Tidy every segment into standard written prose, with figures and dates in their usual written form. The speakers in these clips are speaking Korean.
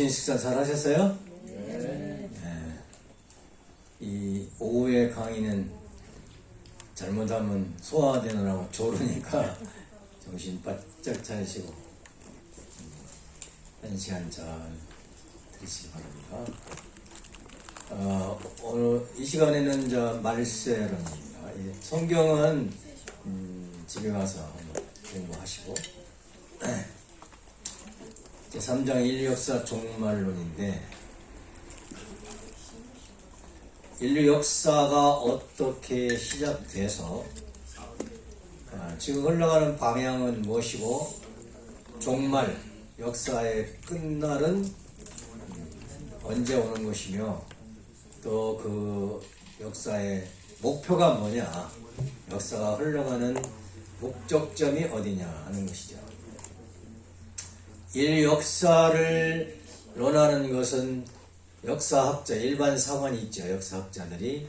점심 식사 잘 하셨어요? 네. 네. 이 오후의 강의는 잘못하면 소화되느라고 졸으니까 정신 바짝 차리시고 한 시간 잘 들으시기 바랍니다. 오늘 이 시간에는 말세론입니다. 성경은 집에 가서 한번 공부하시고 제3장 인류 역사 종말론인데, 인류 역사가 어떻게 시작돼서 지금 흘러가는 방향은 무엇이고, 종말 역사의 끝날은 언제 오는 것이며, 또 그 역사의 목표가 뭐냐, 역사가 흘러가는 목적점이 어디냐 하는 것이죠. 인류 역사를 논하는 것은 역사학자, 일반 사관이 있죠. 역사학자들이.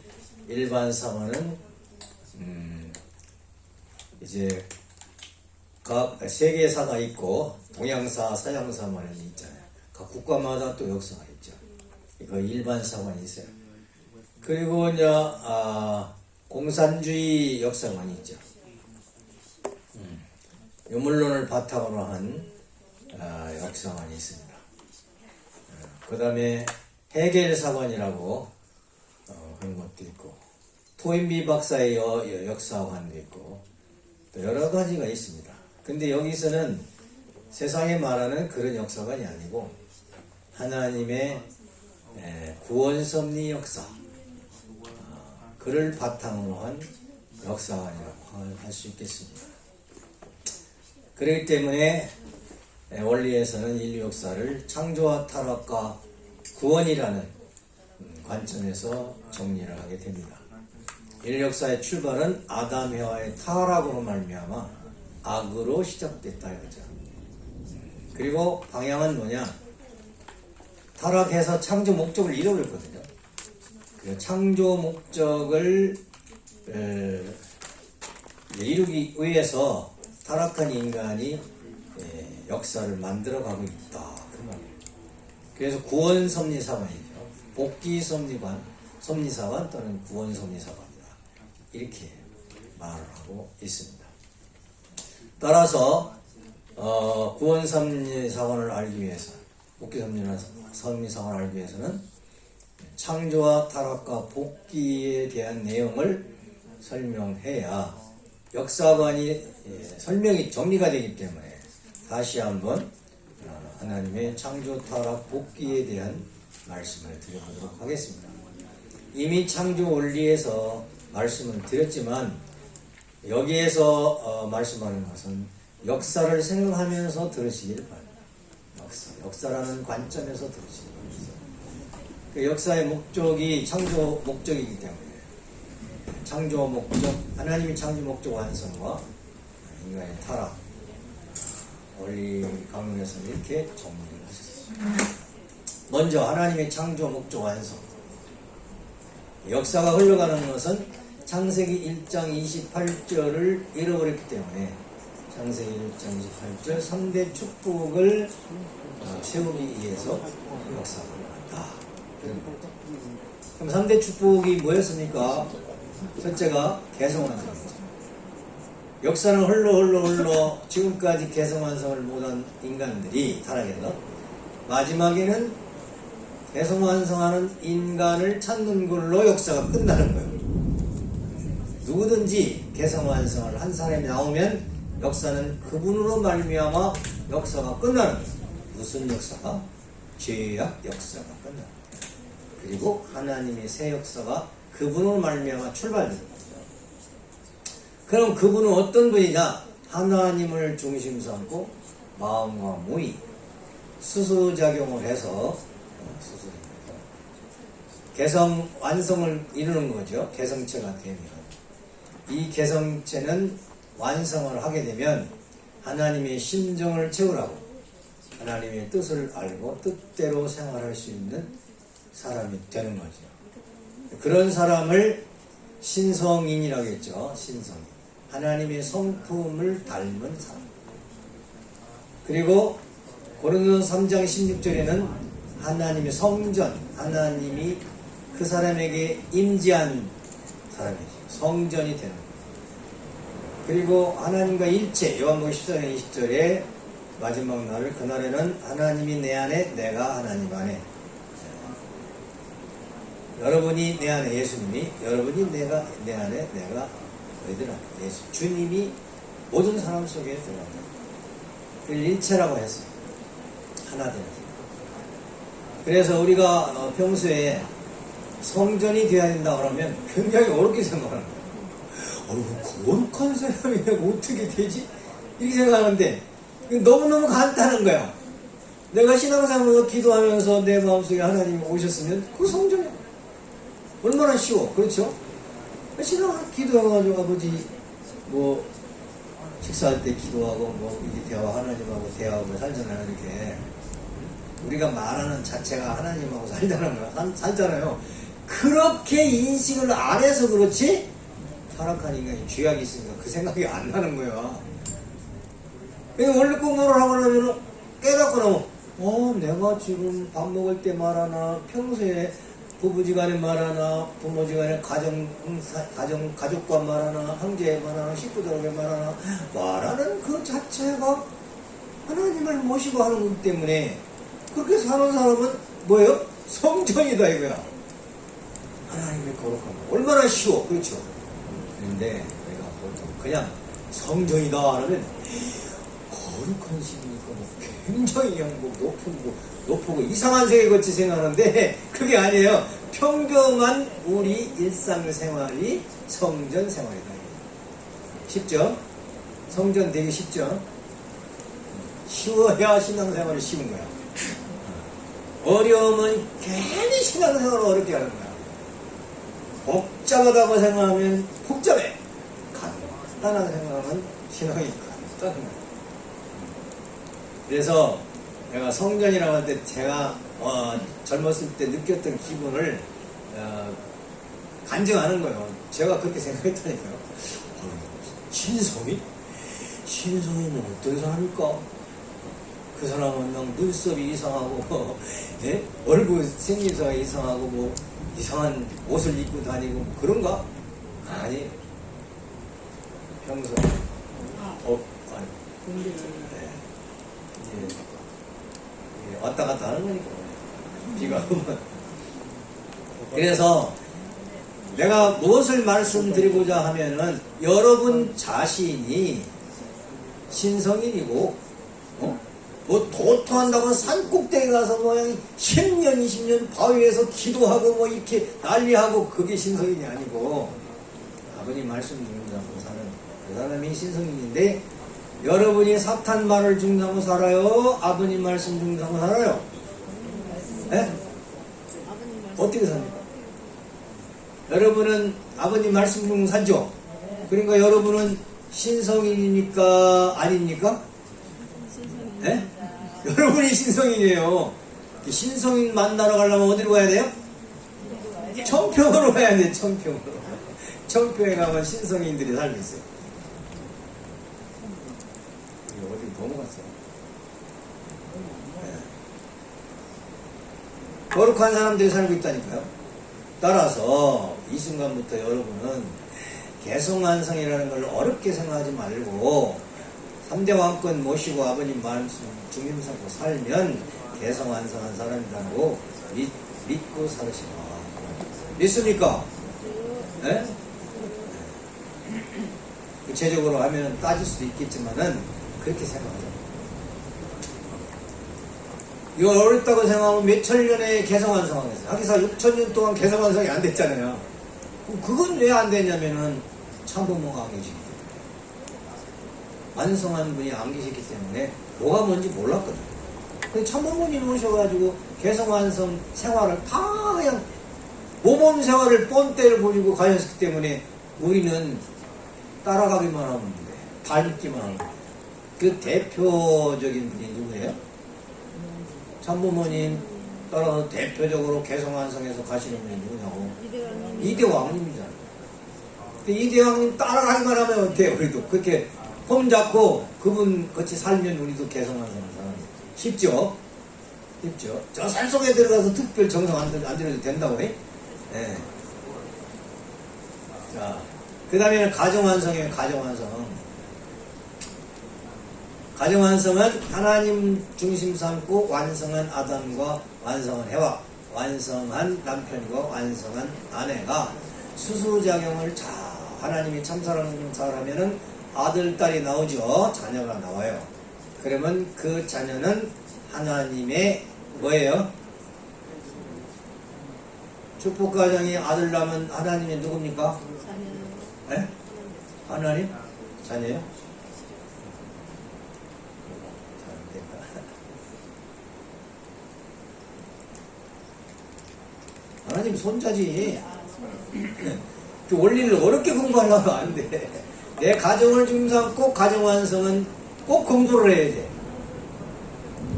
일반 사관은 이제 각 세계사가 있고 동양사, 서양사 말이 있잖아요. 각 국가마다 또 역사가 있죠. 이거 일반 사관이 있어요. 그리고 이제 공산주의 역사관이 있죠. 유물론을 바탕으로 한 역사관이 있습니다. 그 다음에 해겔사관이라고 그런 것도 있고, 토인비 박사의 역사관도 있고, 또 여러 가지가 있습니다. 근데 여기서는 세상에 말하는 그런 역사관이 아니고 하나님의 구원섭리 역사, 그를 바탕으로 한 역사관이라고 할 수 있겠습니다. 그렇기 때문에 원리에서는 인류 역사를 창조와 타락과 구원이라는 관점에서 정리를 하게 됩니다. 인류 역사의 출발은 아담 해와의 타락으로 말미암아 악으로 시작됐다 이거죠. 그리고 방향은 뭐냐? 타락해서 창조 목적을 잃어버렸거든요. 그 창조 목적을 이루기 위해서 타락한 인간이 역사를 만들어가고 있다 그 말이에요. 그래서 구원섭리사관이죠. 복귀섭리관, 섭리사관 또는 구원섭리사관이다 이렇게 말을 하고 있습니다. 따라서 구원섭리사관을 알기 위해서, 복귀섭리사관을 알기 위해서는 창조와 타락과 복귀에 대한 내용을 설명해야 역사관이 설명이 정리가 되기 때문에 다시 한번 하나님의 창조, 타락, 복귀에 대한 말씀을 드려보도록 하겠습니다. 이미 창조 원리에서 말씀을 드렸지만 여기에서 말씀하는 것은 역사를 생각하면서 들으시길 바랍니다. 역사라는 관점에서 들으시길 바랍니다. 그 역사의 목적이 창조 목적이기 때문에 창조 목적, 하나님의 창조 목적 완성과 인간의 타락, 원리 강론에서 이렇게 정리를 하셨습니다. 먼저 하나님의 창조 목적 완성. 역사가 흘러가는 것은 창세기 1장 28절을 잃어버렸기 때문에 창세기 1장 28절 3대 축복을 세우기 위해서 역사가 흘러간다. 그럼 3대 축복이 뭐였습니까? 첫째가 개성완성이죠. 역사는 흘러 지금까지 개성완성을 못한 인간들이 타락해서 마지막에는 개성완성하는 인간을 찾는 걸로 역사가 끝나는 거예요. 누구든지 개성완성을 한 사람이 나오면 역사는 그분으로 말미암아 역사가 끝나는 거예요. 무슨 역사가? 죄악 역사가 끝나는 거예요. 그리고 하나님의 새 역사가 그분으로 말미암아 출발되는 거죠. 그럼 그분은 어떤 분이냐? 하나님을 중심 삼고 마음과 모의, 수수작용을 해서 개성 완성을 이루는 거죠. 개성체가 되면 이 개성체는 완성을 하게 되면 하나님의 심정을 채우라고, 하나님의 뜻을 알고 뜻대로 생활할 수 있는 사람이 되는 거죠. 그런 사람을 신성인이라고 했죠. 신성인. 하나님의 성품을 닮은 사람. 그리고 고린도서 3장 16절에는 하나님의 성전, 하나님이 그 사람에게 임재한 사람이지. 성전이 되는 거예요. 그리고 하나님과 일체, 요한복음 14장 20절에 마지막 날을, 그날에는 하나님이 내 안에, 내가 하나님 안에. 여러분이 내 안에, 예수님이, 여러분이 내 안에, 내가 너희들 안에. 예수, 주님이 모든 사람 속에 들어간다. 그걸 일체라고 했어요. 하나 되는 거. 그래서 우리가 평소에 성전이 되어야 된다 그러면 굉장히 어렵게 생각하는 거예요. 거룩한 사람이 어떻게 되지? 이렇게 생각하는데 너무너무 간단한 거야. 내가 신앙생활로 기도하면서 내 마음속에 하나님이 오셨으면 그 성전이야. 얼마나 쉬워. 그렇죠? 신앙 기도해가지고 아버지 뭐 식사할 때 기도하고 뭐 이게 대화 하나님하고 대화하고 살잖아요. 이렇게 우리가 말하는 자체가 하나님하고 살잖아요. 그렇게 인식을 안 해서 그렇지 타락한 인간이 죄악이 있으니까 그 생각이 안 나는 거야. 원래 공부를 하고 나면 깨닫고 나면 내가 지금 밥 먹을 때 말하나 평소에 부부지간에 말하나 부모지간에 가족과 말하나 형제 말하나 식구들에게 말하는 그 자체가 하나님을 모시고 하는 거기 때문에 그렇게 사는 사람은 뭐예요? 성전이다 이거야. 하나님의 거룩한 거 얼마나 쉬워. 그렇죠? 그런데 내가 보통 그냥 성전이다 하면 거룩한 신이니까 뭐 굉장히 그냥 뭐 높고 이상한 세계같이 생각하는데 그게 아니에요. 평범한 우리 일상생활이 성전 생활이다. 쉽죠? 성전 되게 쉽죠? 쉬워야 신앙생활이 쉬운 거야. 어려우면 괜히 신앙생활을 어렵게 하는 거야. 복잡하다고 생각하면 복잡해. 간단하게 생각하면 신앙이 간단한 거야. 그래서 내가 성전이라고 할 때 제가 젊었을 때 느꼈던 기분을 간증하는 거예요. 제가 그렇게 생각했다니까요. 신성이? 신성이는 어떤 사람일까? 그 사람은 그냥 눈썹이 이상하고 예? 얼굴 생김새가 이상하고 뭐 이상한 옷을 입고 다니고 뭐 그런가? 아니 평소 아니 왔다 갔다 하는 거니까 비가 오면. 그래서 내가 무엇을 말씀드리고자 하면은 여러분 자신이 신성인이고 뭐 도토한다고 산꼭대기 가서 뭐 10년 20년 바위에서 기도하고 뭐 이렇게 난리하고 그게 신성인이 아니고 아버님 말씀 중심하고 사는 그 사람이 신성인인데 여러분이 사탄 말을 중심하고 살아요? 아버님 말씀 중심하고 살아요? 네? 어떻게 삽니까? 여러분은 아버님 말씀 중심하고 살죠? 그러니까 여러분은 신성인입니까? 아닙니까? 네? 여러분이 신성인이에요. 신성인 만나러 가려면 어디로 가야 돼요? 청평으로 가야 돼요. 청평으로. 청평에 가면 신성인들이 살고 있어요. 어디 넘어갔어요. 네. 거룩한 사람들이 살고 있다니까요. 따라서 이 순간부터 여러분은 개성완성이라는 걸 어렵게 생각하지 말고 3대 왕권 모시고 아버님 말씀 중심 삼고 살면 개성완성한 사람이라고 믿고 살으시라. 믿습니까? 네? 구체적으로 하면 따질 수도 있겠지만은 그렇게 생각하죠. 이거 어렵다고 생각하면 몇천 년에 개성완성하겠어요. 하기사 6,000년 동안 개성완성이 안 됐잖아요. 그건 왜 안 됐냐면은 참부모가 안 계시기 때문에. 완성한 분이 안 계셨기 때문에 뭐가 뭔지 몰랐거든요. 참부모님 오셔가지고 개성완성 생활을 다 그냥 모범 생활을 뻔때를 보이고 가셨기 때문에 우리는 따라가기만 하면 돼. 닮기만 하면 돼. 그 대표적인 분이 누구예요? 참부모님 따라서 대표적으로 개성완성해서 가시는 분이 누구냐고? 이대왕님이잖아요. 이대왕님 따라가기만 하면 어때요? 우리도 그렇게 폼 잡고 그분 같이 살면 우리도 개성완성한 사람. 쉽죠? 있죠. 저 산속에 들어가서 특별 정성 안 들여도 된다고 해? 예. 자, 그 다음에는 가정완성이에요. 가정완성. 가정완성은 하나님 중심 삼고 완성한 아담과 완성한 해와 완성한 남편과 완성한 아내가 수수작용을 잘 하나님이 참사랑을 잘하면은 아들, 딸이 나오죠. 자녀가 나와요. 그러면 그 자녀는 하나님의 뭐예요? 축복가정이 아들 낳으면 하나님이 누굽니까? 자녀. 네? 하나님? 자녀요? 하나님 손자지. 그 원리를 어렵게 공부하려면 안 돼. 내 가정을 중심삼고 가정 완성은 꼭 공부를 해야 돼.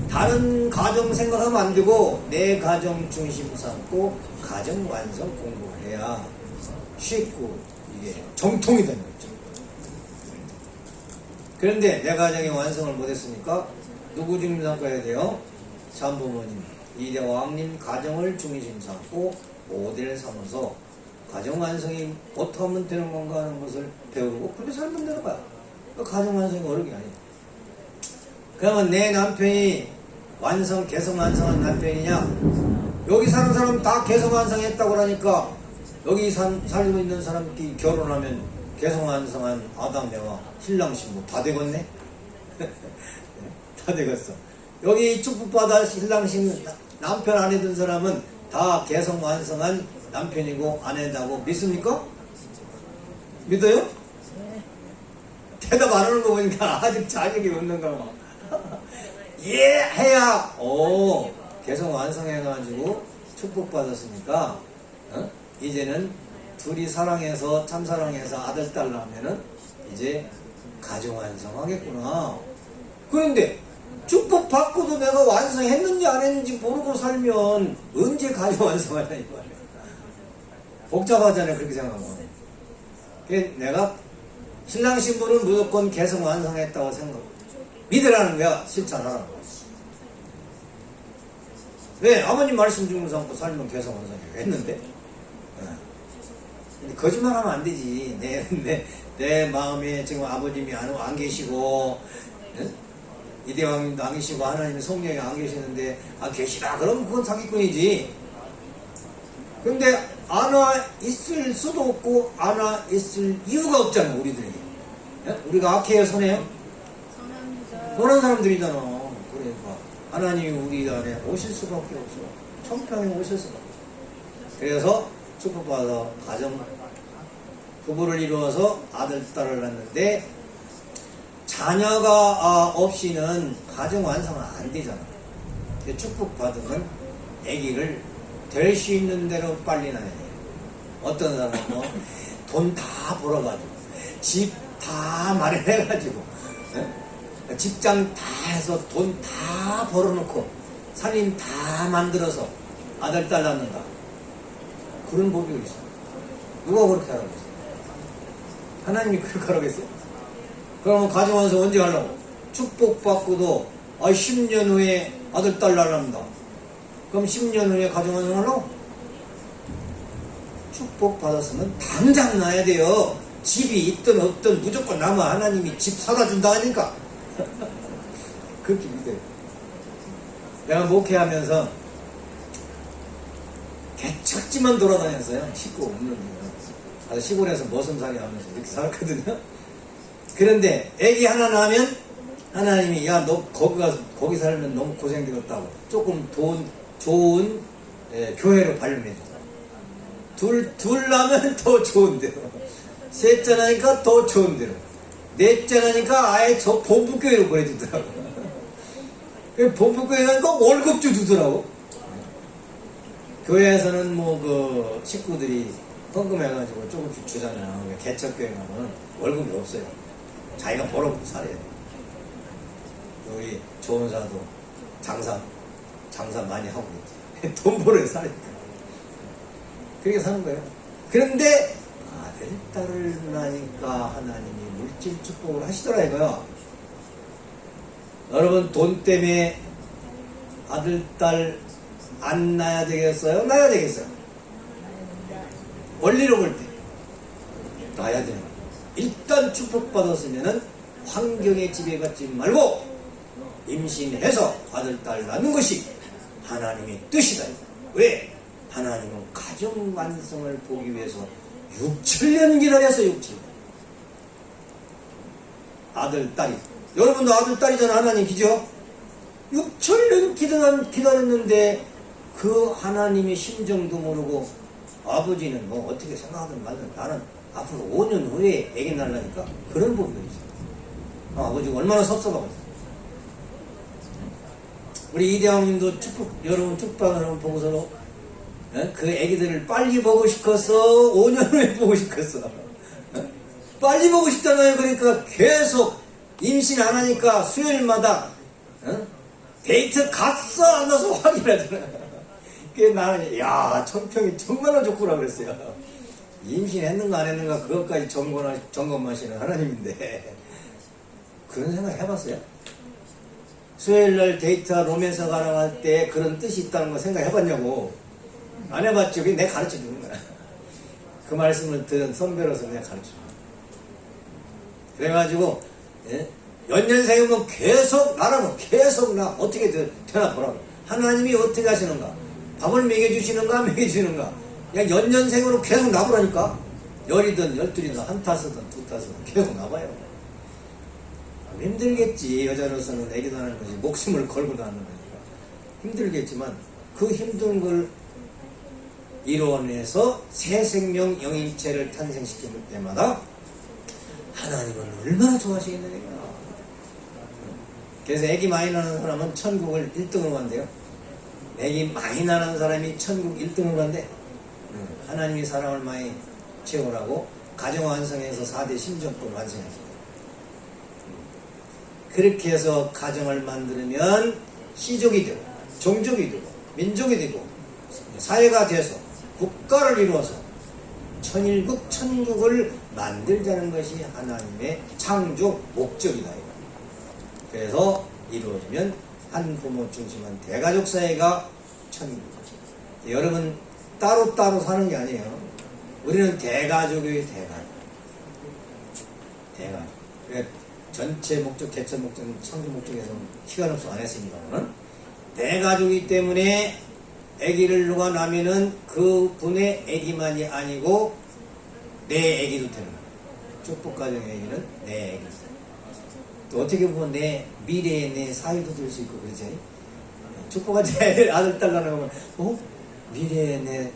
다른 가정 생각하면 안 되고 내 가정 중심 삼고 가정 완성 공부를 해야 쉽고 이게 정통이 되는 거죠. 그런데 내 가정의 완성을 못했으니까 누구 중심 삼고 해야 돼요? 참부모님, 이대왕님 가정을 중심 삼고 모델을 삼아서 가정 완성이 어떻게 하면 되는 건가 하는 것을 배우고 그렇게 살면 되는 거야. 가정 완성이 어려운 게 아니야. 그러면 내 남편이 개성 완성한 남편이냐? 여기 사는 사람 다 개성 완성했다고 그러니까 여기 살고 있는 사람끼리 결혼하면 개성 완성한 아담과 신랑 신부 다 되겠네? 다 되겠어. 여기 축복받아 신랑 신부 남편 아내 든 사람은 다 개성 완성한 남편이고 아내다고 믿습니까? 믿어요? 네. 대답 안 하는 거 보니까 아직 자격이 없는가 봐. 예! 해야 개성 완성해가지고 축복받았으니까 이제는 둘이 사랑해서 참사랑해서 아들 딸 낳으면은 이제 가정 완성하겠구나. 그런데 축복 받고도 내가 완성했는지 안 했는지 모르고 살면 언제 가정 완성하냐 이 말이야. 복잡하잖아요. 그렇게 생각하면. 내가 신랑 신부는 무조건 개성 완성했다고 생각 믿으라는 거야. 실천하라는 거야. 왜? 아버님 말씀 중에 삼고 살면 개성 완성했는데 거짓말하면 안 되지. 내 마음에 지금 아버님이 안 계시고 이대왕님도 안 계시고 하나님의 성령이 안 계시는데 계시라 그러면 그건 사기꾼이지. 근데 안 와 있을 수도 없고 안 와 있을 이유가 없잖아. 우리들에게. 우리가 악해요 선해요? 선한 사람들이잖아. 그러니까 하나님이 우리 안에 오실 수밖에 없어. 천평에 오실 수밖에 없어. 그래서 축복받아서 가정 부부를 이루어서 아들 딸을 낳는데 자녀가 없이는 가정 완성은 안 되잖아. 축복받으면 아기를 될 수 있는 대로 빨리 낳아야 돼. 어떤 사람은 돈 다 벌어가지고 집 다 마련해가지고 직장 다 해서 돈 다 벌어놓고 살림 다 만들어서 아들 딸 낳는다. 그런 법이 있어. 누가 그렇게 하라고 했어? 하나님이 그렇게 하라고 했어요? 그러면 가정완성 언제 하려고? 축복받고도 10년 후에 아들 딸 낳는다. 그럼 10년 후에 가정완성 하려고? 축복받았으면 당장 낳아야 돼요. 집이 있든 없든 무조건 나면 하나님이 집 사다 준다 하니까. 그렇게 믿어요. 내가 목회하면서 개척지만 돌아다녔어요. 식구 없는 데요. 시골에서 머슴살이 하면서 이렇게 살았거든요. 그런데 애기 하나 낳으면 하나님이 너 거기 가서 거기 살면 너무 고생되겠다고 조금 좋은 교회로 발령해줘. 둘 낳으면 더 좋은데요. 셋째 나니까 더 좋은데요. 넷째 나니까 아예 저 본부교회로 보내주더라고. 본부교회 가니까 월급주 주더라고. 교회에서는 그 식구들이 헌금해가지고 조금씩 주잖아요. 개척교회 가면 월급이 없어요. 자기가 벌어먹고 살아야 돼. 여기 좋은 사도 장사 많이 하고 있지. 돈 벌어야 사니까. 그렇게 사는 거예요. 그런데 아들, 딸을 낳으니까 하나님이 물질 축복을 하시더라 이거요. 여러분 돈 때문에 아들, 딸 안 낳아야 되겠어요? 낳아야 되겠어요? 원리로 볼 때 낳아야 되는 거예요. 일단 축복받았으면은 환경에 지배받지 말고 임신해서 아들, 딸 낳는 것이 하나님의 뜻이다. 왜? 하나님은 가정 완성을 보기 위해서 6,7년 기다렸어요. 6,7년. 아들, 딸이. 여러분도 아들, 딸이잖아. 하나님 기죠? 6,7년 기다렸는데 그 하나님의 심정도 모르고 아버지는 뭐 어떻게 생각하든 말든 나는 앞으로 5년 후에 애기 낳으려니까 그런 부분이 있어요. 아버지가 얼마나 섭섭하고 있어요. 우리 이대왕님도 여러분 축방을 보고서 그 애기들을 빨리 보고 싶었어? 5년 후에 보고 싶었어? 빨리 보고 싶잖아요. 그러니까 계속 임신 안 하니까 수요일마다 데이트 갔어 안 가서 확인하잖아요. 그게 나는 야 청평이 정말로 좋구나 그랬어요. 임신했는가 안 했는가 그것까지 점검하시는 하나님인데 그런 생각 해봤어요? 수요일날 데이트와 로맨스 가랑 할 때 그런 뜻이 있다는 거 생각해봤냐고. 안 해봤죠. 그게 내가 가르쳐주는 거야. 그 말씀을 들은 선배로서 내가 가르쳐주는 거야. 그래가지고 연년생이면 계속 나라고 계속 나 어떻게 되나 보라고. 하나님이 어떻게 하시는가. 밥을 먹여주시는가 먹여주시는가. 그냥 연년생으로 계속 나보라니까. 열이든 열둘이든 한 타서든 두 타서든 계속 나봐요. 힘들겠지. 여자로서는 애기 낳는 것이 목숨을 걸고 낳는 거니까 힘들겠지만 그 힘든 걸 이뤄내서 새 생명 영인체를 탄생시킬 때마다 하나님은 얼마나 좋아하시겠느냐. 그래서 애기 많이 낳는 사람은 천국을 1등으로 간대요. 애기 많이 낳는 사람이 천국 1등으로 간대. 하나님이 사람을 많이 채우라고 가정 완성해서 4대 심정권 완성했어요. 그렇게 해서 가정을 만들면 시족이 되고 종족이 되고 민족이 되고 사회가 돼서 국가를 이루어서 천일국 천국을 만들자는 것이 하나님의 창조 목적이다. 그래서 이루어지면 한 부모 중심한 대가족 사회가 천국. 여러분 따로따로 사는 게 아니에요. 우리는 대가족의 대가족. 전체 목적, 개천 목적, 창조 목적에서는 시간 없어 안 했습니다만 대가족이기 때문에 아기를 누가 낳으면은 그 분의 아기만이 아니고 내 아기도 되는 거예요. 축복가정의 아기는 내 아기. 또 어떻게 보면 내 미래의 내 사위도 될 수 있고 그러지. 축복가정의 아들, 딸 낳으면 미래의 내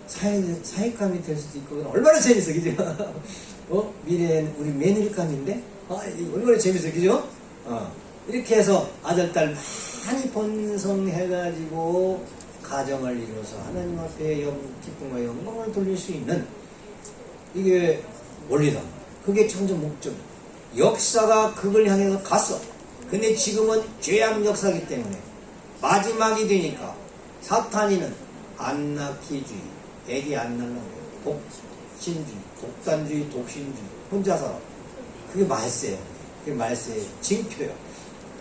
사위감이 될 수도 있고 얼마나 재밌어, 그죠? 미래엔 우리 며느리감인데? 얼마나 재밌어, 그죠? 이렇게 해서 아들, 딸 많이 번성해가지고 가정을 이루어서 하나님 앞에 기쁨과 영광을 돌릴 수 있는 이게 원리다. 그게 창조 목적. 역사가 그걸 향해서 갔어. 근데 지금은 죄악 역사이기 때문에 마지막이 되니까 사탄이는 안 낳기주의, 애기 안 낳는 거예요. 독신주의, 독단주의, 독신주의, 혼자 살아. 그게 말세예요. 그게 말세의 징표예요.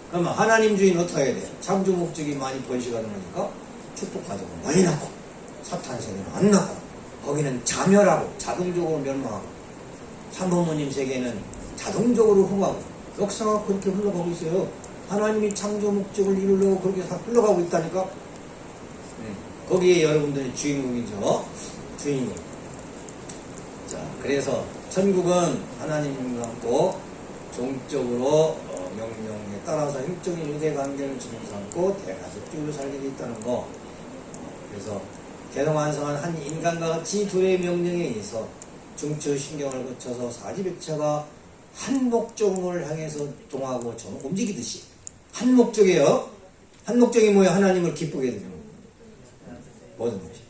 그러면 하나님주의는 어떻게 해야 돼요? 창조 목적이 많이 번식하는 거니까 축복가정을 많이 낳고 사탄 세계는 안 낳고 거기는 자멸하고 자동적으로 멸망하고 참부모님 세계는 자동적으로 흥하고 역사가 그렇게 흘러가고 있어요. 하나님이 창조 목적을 이루려고 그렇게 흘러가고 있다니까. 거기에 여러분들이 주인공이죠. 주인공. 자, 그래서 천국은 하나님과 함께 종적으로 명령에 따라서 힘적인 유대관계를 지금 삼고 대가족적으로 살게 돼 있다는 거. 그래서 개성완성한 한 인간과 같이 둘의 명령에 의해서 중추 신경을 거쳐서 사지백체가 한 목적을 향해서 동하고 움직이듯이 한 목적이에요. 한 목적이 뭐예요? 하나님을 기쁘게 해주는 거예요. 모든 것이.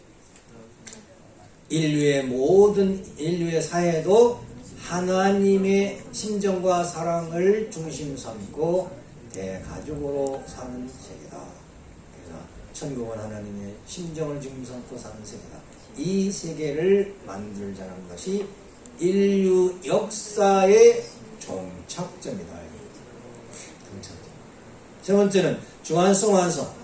인류의 사회도 하나님의 심정과 사랑을 중심 삼고 대가족으로 사는 세계다. 그래서 천국은 하나님의 심정을 중심 삼고 사는 세계다. 이 세계를 만들자는 것이 인류 역사의 종착점이다. 세 번째는 중환성 완성.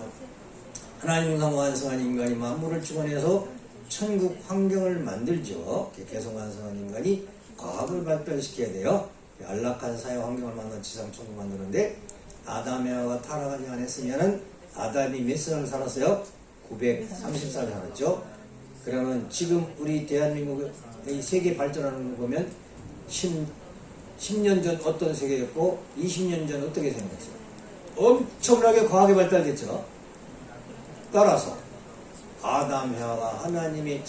하나님과 완성한 인간이 만물을 주관해서 천국 환경을 만들죠. 개성 완성한 인간이 과학을 발달시켜야 돼요. 안락한 사회 환경을 만든 지상 천국 만드는데 아담 에와가 타락하지 않았으면은 아담이 몇 살을 살았어요? 930살 살았죠. 그러면 지금 우리 대한민국의 세계 발전하는 거 보면 10년 전 어떤 세계였고 20년 전 어떻게 생겼어요? 엄청나게 과학이 발달됐죠. 따라서 아담 에와가 하나님의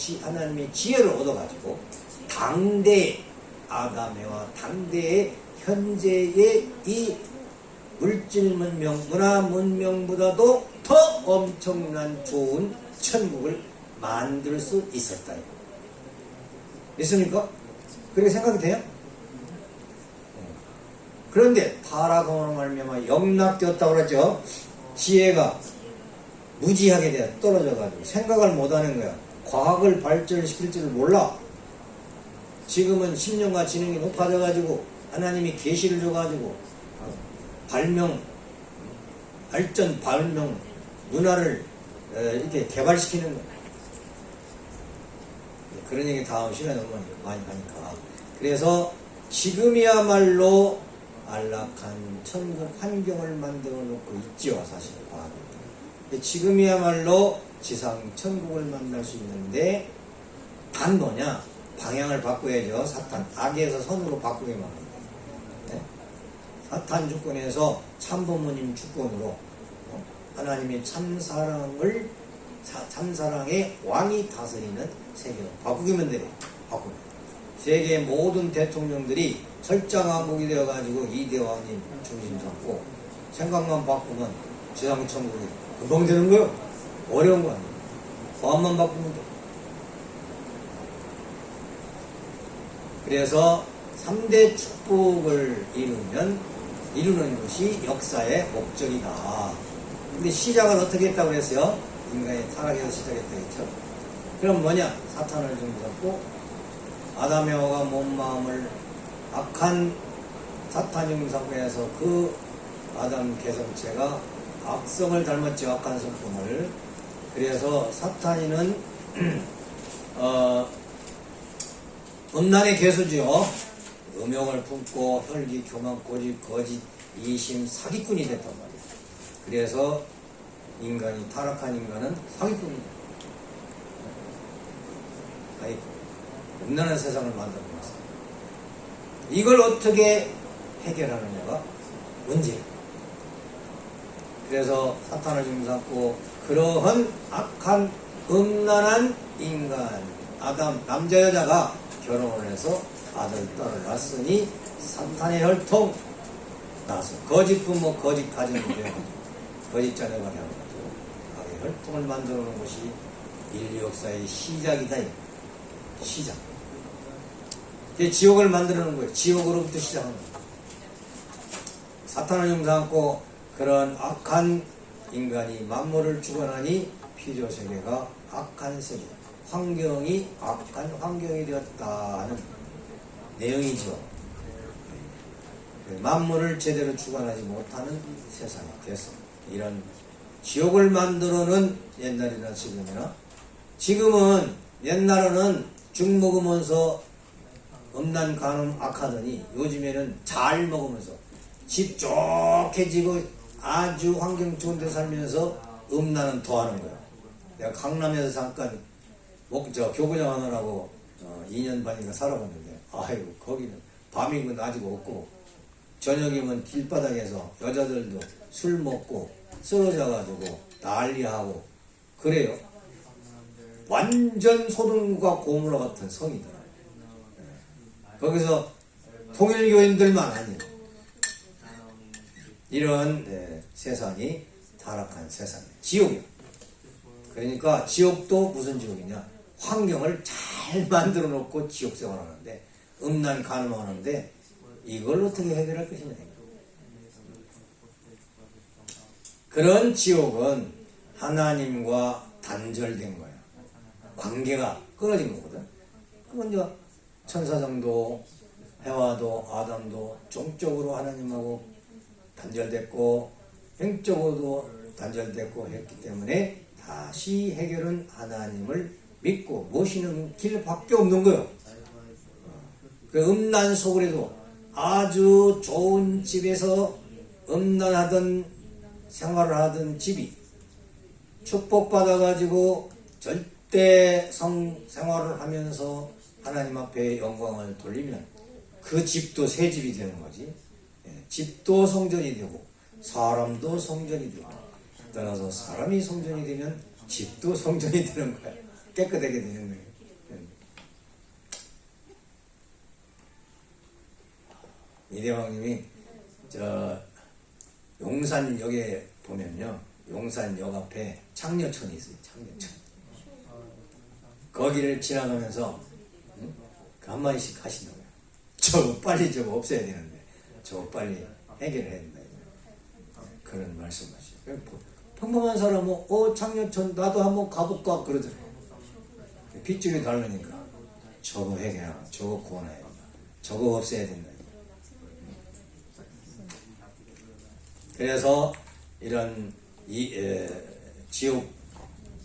지혜를 얻어가지고 당대 아담 에와 당대의 현재의 이 물질 문명, 문화 문명보다도 더 엄청난 좋은 천국을 만들 수 있었다. 믿습니까? 그렇게 생각이 돼요? 그런데 타락함으로 말미암아 영락되었다고 그랬죠. 지혜가 무지하게 떨어져가지고 생각을 못하는 거야. 과학을 발전시킬 줄을 몰라. 지금은 심령과 지능이 높아져가지고 하나님이 계시를 줘가지고 발전 발명 문화를 이렇게 개발시키는 거야. 그런 얘기 다음 시간에 너무 많이 하니까. 그래서 지금이야말로 안락한 천국 환경을 만들어 놓고 있지요. 사실 과학은. 지금이야말로 지상 천국을 만날 수 있는데 단 뭐냐? 방향을 바꿔야죠. 사탄 악에서 선으로 바꾸게 만듭니다. 네? 사탄 주권에서 참부모님 주권으로 하나님의 참사랑의 왕이 다스리는 세계로 바꾸기만 돼요. 바꾸면 세계 모든 대통령들이 철장 왕국이 되어가지고 이 대왕님 중심 잡고 생각만 바꾸면 지상 천국이 금방 되는 거예요. 어려운 거 아니에요. 마음만 바꾸면 돼. 그래서 3대 축복을 이루는 것이 역사의 목적이다. 근데 시작을 어떻게 했다고 그랬어요? 인간의 타락에서 시작했다고 했죠. 그럼 뭐냐? 사탄을 종잡고 아담 에와가 몸 마음을 악한 사탄 영상에서 그 아담 개성체가 악성을 닮았죠. 악한 성품을. 그래서 사탄이는 음란의 개수죠. 음욕을 품고 혈기, 교만, 고집, 거짓, 이심, 사기꾼이 됐단 말이에요. 그래서 인간이 타락한 인간은 사기꾼입니다. 사기꾼. 음란한 세상을 만들어 놨어요. 이걸 어떻게 해결하느냐가 문제예요. 그래서 사탄을 중삼고 그러한 악한 음란한 인간 아담 남자 여자가 결혼을 해서 아들 딸을 낳았으니 사탄의 혈통 나서 거짓 부모 거짓 가정이 되어가지고 거짓 자녀가 되어가지고 악의 혈통을 만들어 놓은 것이 인류 역사의 시작이다. 시작. 지옥을 만들어 놓은 거예요. 지옥으로부터 시작한 거예요. 사탄을 용서하고 그런 악한 인간이 만물을 주관하니 피조세계가 악한 세계, 환경이 악한 환경이 되었다는 내용이죠. 만물을 제대로 주관하지 못하는 세상이 됐어. 이런 지옥을 만들어는 옛날이나 지금은 옛날에는 죽 먹으면서 음란 간음 악하더니 요즘에는 잘 먹으면서 집 좋게 지고 아주 환경 좋은 데 살면서 음란은 더하는 거야. 내가 강남에서 잠깐 교구장 하느라고 2년 반인가 살아봤는데 아이고 거기는 밤이고 낮이고 없고 저녁이면 길바닥에서 여자들도 술 먹고 쓰러져가지고 난리하고 그래요. 완전 소돔과 고무라 같은 성이더라. 거기서 통일교인들만 아니에요. 이런 세상이 타락한 세상이에요. 지옥이에요. 그러니까 지옥도 무슨 지옥이냐? 환경을 잘 만들어 놓고 지옥 생활하는데 음란 간음하는데 이걸 어떻게 해결할 것이냐. 그런 지옥은 하나님과 단절된 거야. 관계가 끊어진 거거든. 그건 이제 천사장도 해와도 아담도 종적으로 하나님하고 단절됐고 영적으로도 단절됐고 했기 때문에 다시 해결은 하나님을 믿고 모시는 길밖에 없는 거예요. 그 음란 속으로도 아주 좋은 집에서 음란하던 생활을 하던 집이 축복받아가지고 절대 성생활을 하면서 하나님 앞에 영광을 돌리면 그 집도 새 집이 되는 거지. 집도 성전이 되고 사람도 성전이 되고, 따라서 사람이 성전이 되면 집도 성전이 되는 거야. 깨끗하게 되는 거예요. 이대왕님이 용산역에 보면요, 용산역 앞에 창녀촌이 있어요. 창녀촌. 거기를 지나가면서 그 한마디씩 하신다고요. 저거 빨리 저거 없애야 되는데 저거 빨리 해결해야 된다. 그런 말씀하시죠. 평범한 사람은 창녀촌 나도 한번 가볼까 그러더래요. 빗줄이 다르니까 저거 해결하라, 저거 구원해야 된다, 저거 없애야 된다. 그래서 이런 지옥,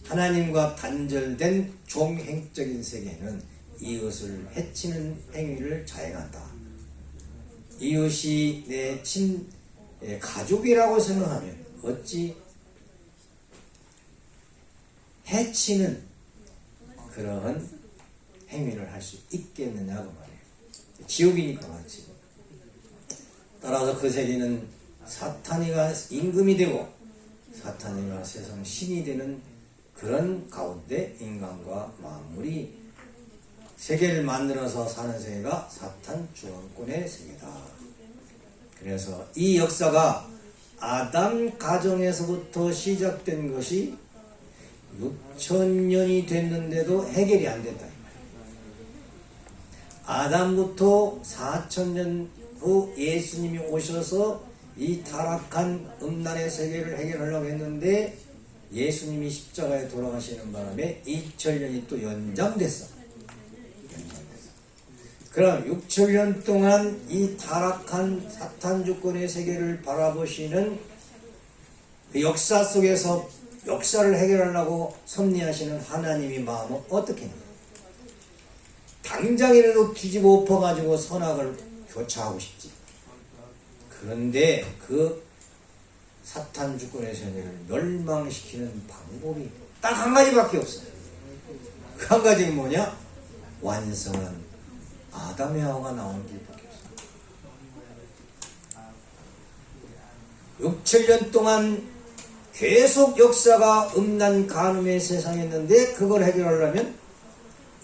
하나님과 단절된 종행적인 세계는 이웃을 해치는 행위를 자행한다. 이웃이 내 가족이라고 생각하면 어찌 해치는 그런 행위를 할 수 있겠느냐고 말이에요. 지옥이니까 그렇지. 따라서 그 세계는 사탄이가 임금이 되고 사탄이가 세상 신이 되는 그런 가운데 인간과 만물이 세계를 만들어서 사는 세계가 사탄 주권의 세계다. 그래서 이 역사가 아담 가정에서부터 시작된 것이 6,000년이 됐는데도 해결이 안 됐다. 아담부터 4,000년 후 예수님이 오셔서 이 타락한 음란의 세계를 해결하려고 했는데 예수님이 십자가에 돌아가시는 바람에 2000년이 또 연장됐어. 그럼 6,000년 동안 이 타락한 사탄 주권의 세계를 바라보시는 그 역사 속에서 역사를 해결하려고 섭리하시는 하나님의 마음은 어떻게 했냐? 당장이라도 뒤집어 엎어가지고 선악을 교차하고 싶지. 그런데 그 사탄 주권의 세계를 멸망시키는 방법이 딱 한 가지밖에 없어요. 그 한 가지가 뭐냐? 완성한 아담의 하와가 나오는 길밖에 없어요. 6,000년 동안 계속 역사가 음란 간음의 세상이었는데 그걸 해결하려면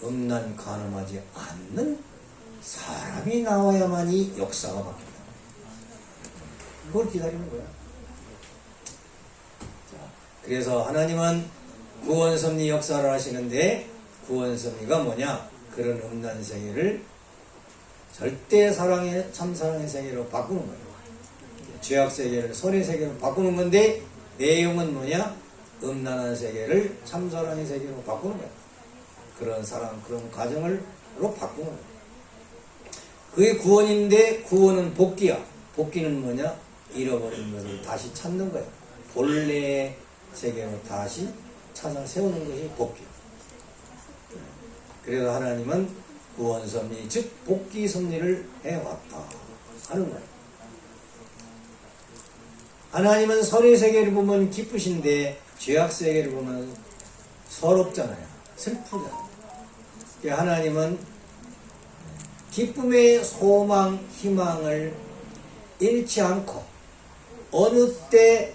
음란 간음하지 않는 사람이 나와야만이 역사가 바뀐다. 그걸 기다리는 거야. 자, 그래서 하나님은 구원섭리 역사를 하시는데 구원섭리가 뭐냐? 그런 음란 세계를 절대 사랑의 참사랑의 세계로 바꾸는 거예요. 죄악 세계를 선의 세계로 바꾸는 건데 내용은 뭐냐? 음란한 세계를 참사랑의 세계로 바꾸는 거예요. 그런 사랑, 그런 가정으로 바꾸는 거예요. 그게 구원인데 구원은 복귀야. 복귀는 뭐냐? 잃어버린 것을 다시 찾는 거예요. 본래의 세계로 다시 찾아 세우는 것이 복귀. 그래서 하나님은 구원 섭리, 즉 복귀 섭리를 해왔다 하는 거예요. 하나님은 선의 세계를 보면 기쁘신데 죄악 세계를 보면 서럽잖아요. 슬프잖아요. 하나님은 기쁨의 소망, 희망을 잃지 않고 어느 때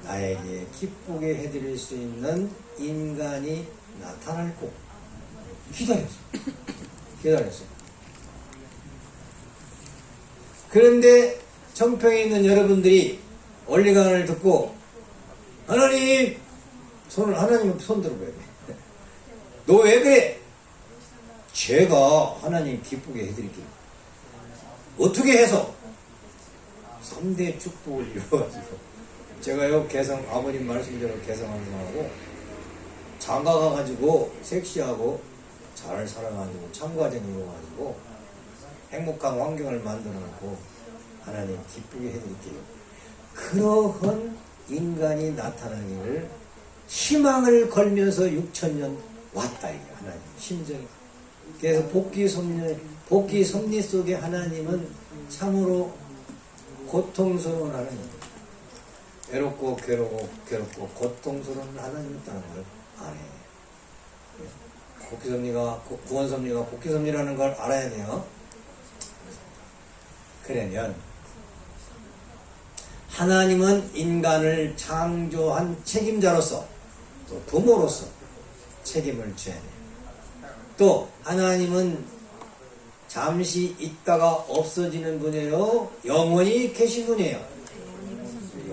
나에게 기쁘게 해드릴 수 있는 인간이 나타날고 기다렸어요. 그런데 청평에 있는 여러분들이 원리강을 듣고 하나님 하나님은 손 들어봐야 돼. 너 왜 그래? 제가 하나님 기쁘게 해드릴게요. 어떻게 해서? 3대 축복을 이루어가지고 제가요 개성 아버님 말씀대로 개성하고 장가 가가지고 섹시하고 잘 살아가지고 참가전 이루어가지고 행복한 환경을 만들어놓고 하나님 기쁘게 해드릴게요. 그러한 인간이 나타나기를 희망을 걸면서 6천년 왔다 이게 하나님 심정이. 그래서 복귀 섭리 속에 하나님은 참으로 고통스러운 하나님, 외롭고 괴롭고 고통스러운 하나님이었다는 걸 알아야 돼요. 복귀 섭리가 구원 섭리가 복귀 섭리라는 걸 알아야 돼요. 그러면 하나님은 인간을 창조한 책임자로서 또 부모로서 책임을 져야 돼요. 또 하나님은 잠시 있다가 없어지는 분이에요. 영원히 계신 분이에요.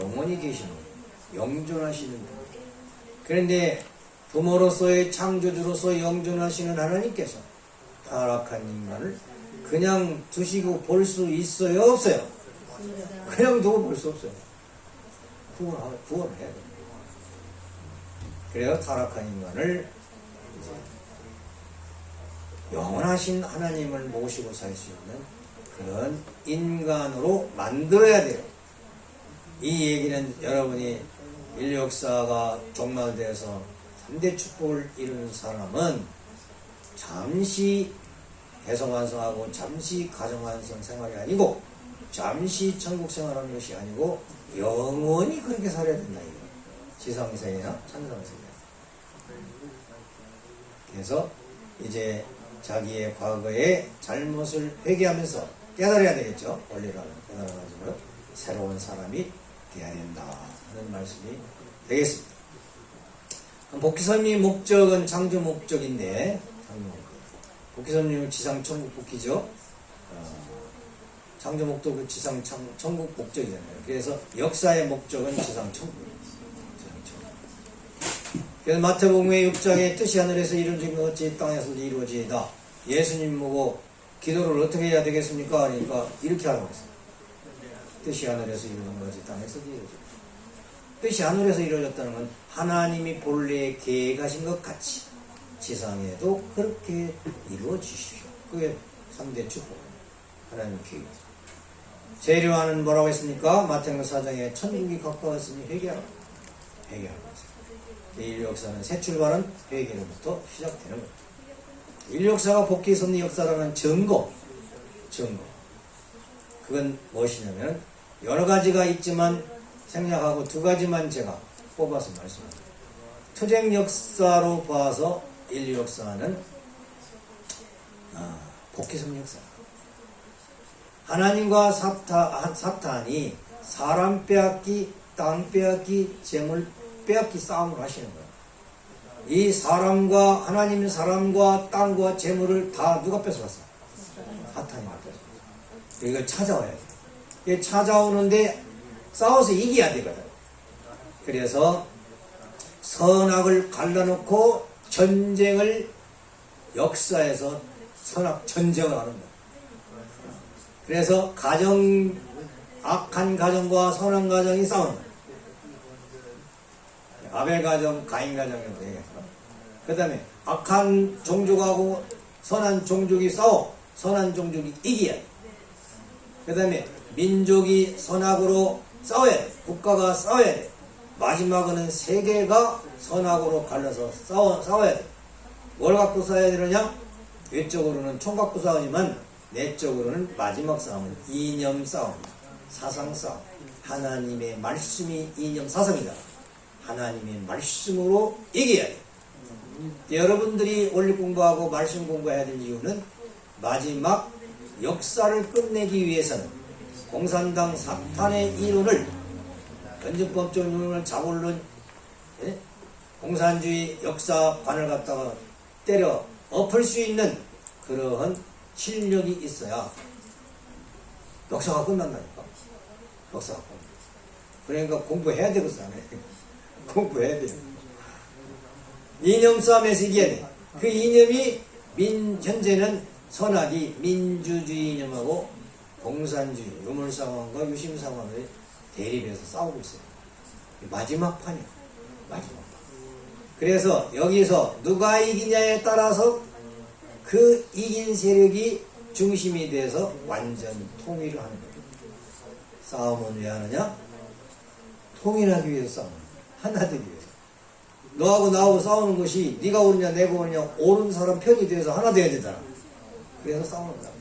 영원히 계신 분이에요. 영존하시는 분이에요. 그런데 부모로서의 창조주로서 영존하시는 하나님께서 타락한 인간을 그냥 두시고 볼 수 있어요? 없어요? 그냥 두고 볼 수 없어요. 구원해야 돼요. 그래요. 타락한 인간을 이제 영원하신 하나님을 모시고 살 수 있는 그런 인간으로 만들어야 돼요. 이 얘기는 여러분이 인류 역사가 종말돼서 3대 축복을 이루는 사람은 잠시 대성완성하고 잠시 가정완성 생활이 아니고 잠시 천국 생활하는 것이 아니고 영원히 그렇게 살아야 된다 이거예요. 지상세계나 천상세계. 그래서 이제 자기의 과거의 잘못을 회개하면서 깨달아야 되겠죠. 원리를 깨달아가지고 새로운 사람이 되어야 된다 하는 말씀이 되겠습니다. 복귀섭리 목적은 창조 목적인데 복귀섭리는 지상 천국 복귀죠. 창조 목적은 지상 천국 목적이잖아요. 그래서 역사의 목적은 지상 천국이에요. 그래서 마태복음의 6장에 뜻이 하늘에서 이루어진 것 같이 땅에서도 이루어지이다. 예수님 보고 기도를 어떻게 해야 되겠습니까? 그러니까 이렇게 하라고 했어요. 뜻이 하늘에서 이루어진 것 같이 땅에서도 이루어지다. 뜻이 하늘에서 이루어졌다는 건 하나님이 본래 계획하신 것 같이 지상에도 그렇게 이루어지십시오. 그게 3대 축복이에요. 하나님 계획. 재료하는 뭐라고 했습니까? 마태복음 4장에 천국이 가까웠으니 회개하라. 회개하라. 인류 역사는 새 출발은 회개로부터 시작되는 거예요. 인류 역사가 복귀 섭리 역사라는 증거. 그건 무엇이냐면 여러 가지가 있지만 생략하고 두 가지만 제가 뽑아서 말씀합니다. 투쟁 역사로 봐서 인류 역사는 복귀 섭리 역사. 하나님과 사탄이 사람 빼앗기, 땅 빼앗기, 재물 빼앗기 싸움을 하시는 거예요. 이 사람과 하나님의 사람과 땅과 재물을 다 누가 뺏어갔어요? 사탄이 뺏어갔어요. 이걸 찾아와야 돼요. 이게 찾아오는데 싸워서 이겨야 되거든. 그래서 선악을 갈라놓고 전쟁을 역사에서 전쟁을 하는 거예요. 그래서 악한 가정과 선한 가정이 싸우는 거예요. 아벨 가정, 가인 가정이라고 얘기했어. 그 다음에 악한 종족하고 선한 종족이 싸워. 선한 종족이 이겨야 돼. 그 다음에 민족이 선악으로 싸워야 돼. 국가가 싸워야 돼. 마지막은 세계가 선악으로 갈라서 싸워야 돼. 뭘 갖고 싸워야 되느냐? 외적으로는 총 갖고 싸우지만 내적으로는 마지막 싸움은 이념 싸움, 사상 싸움. 하나님의 말씀이 이념 사상이다. 하나님의 말씀으로 이겨야 돼. 여러분들이 원리 공부하고 말씀 공부해야 될 이유는 마지막 역사를 끝내기 위해서는 공산당 사탄의 이론을 변증법적 이론을 자본론 공산주의 역사관을 갖다가 때려 엎을 수 있는 그러한 실력이 있어야 역사가 끝난다니까. 역사가 끝난다. 그러니까 공부해야 되겠어. 공부해야 돼요. 이념 싸움에서 이겨야 돼. 그 이념이 현재는 선악이 민주주의 이념하고 공산주의, 유물상황과 유심상황을 대립해서 싸우고 있어요. 마지막 판이에요. 마지막 판. 그래서 여기서 누가 이기냐에 따라서 그 이긴 세력이 중심이 돼서 완전 통일을 하는 거예요. 싸움은 왜 하느냐? 통일하기 위해서 싸우는 거예요. 하나 되기 위해서. 너하고 나하고 싸우는 것이 네가 옳으냐 내가 옳으냐 옳은 사람 편이 되어서 하나 돼야 되잖아. 그래서 싸우는 거야.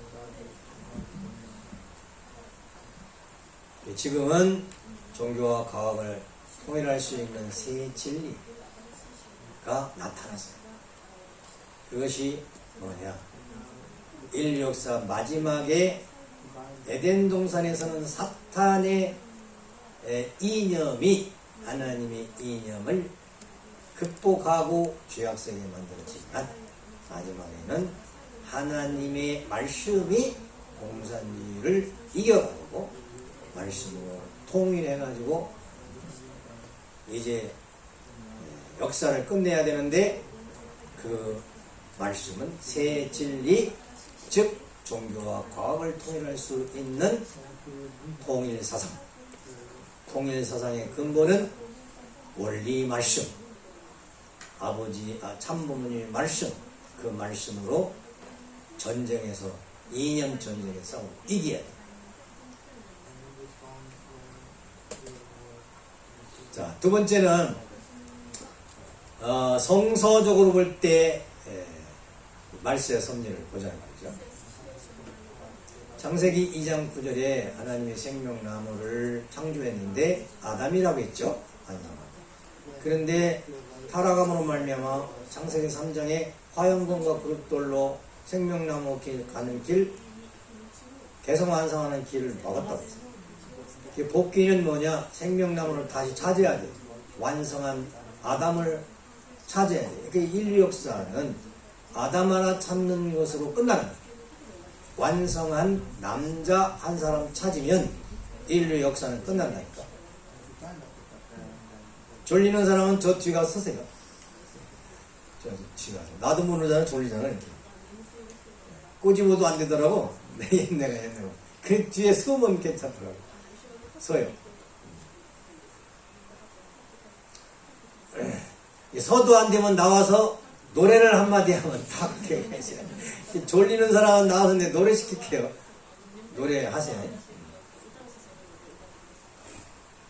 지금은 종교와 과학을 통일할 수 있는 새 진리가 나타났어요. 그것이 뭐냐? 인류 역사 마지막에 에덴 동산에서는 사탄의 이념이 하나님의 이념을 극복하고 죄악성에 만들었지만 마지막에는 하나님의 말씀이 공산주의를 이겨가지고 말씀으로 통일해가지고 이제 역사를 끝내야 되는데 그 말씀은 새 진리 즉 종교와 과학을 통일할 수 있는 통일사상. 통일사상의 근본은 원리 말씀, 참부모님의 말씀, 그 말씀으로 전쟁에서 이념 전쟁에 싸우고 이겨야 돼. 자, 두 번째는 성서적으로 볼 때 말세의 섭리를 보자는 말이죠. 창세기 2장 9절에 하나님이 생명나무를 창조했는데 아담이라고 했죠. 그런데 타락함으로 말미암아 창세기 3장에 화염검과 그룹돌로 생명나무 길 가는 길 개성완성하는 길을 막았다고 했어요. 복귀는 뭐냐? 생명나무를 다시 찾아야 돼. 완성한 아담을 찾아야 돼. 그러니까 인류 역사는 아담 하나 찾는 것으로 끝나는 거예요. 완성한 남자 한 사람 찾으면 인류 역사는 끝난다니까. 졸리는 사람은 저 뒤가 서세요. 저 뒤가. 나도 모르잖아. 졸리잖아. 이렇게. 꼬집어도 안 되더라고. 내가 옛날에. 그 뒤에 서면 괜찮더라고. 서요. 서도 안 되면 나와서 노래를 한마디 하면 딱 졸리는 사람은 나와서 내 노래 시킬게요. 노래 하세요.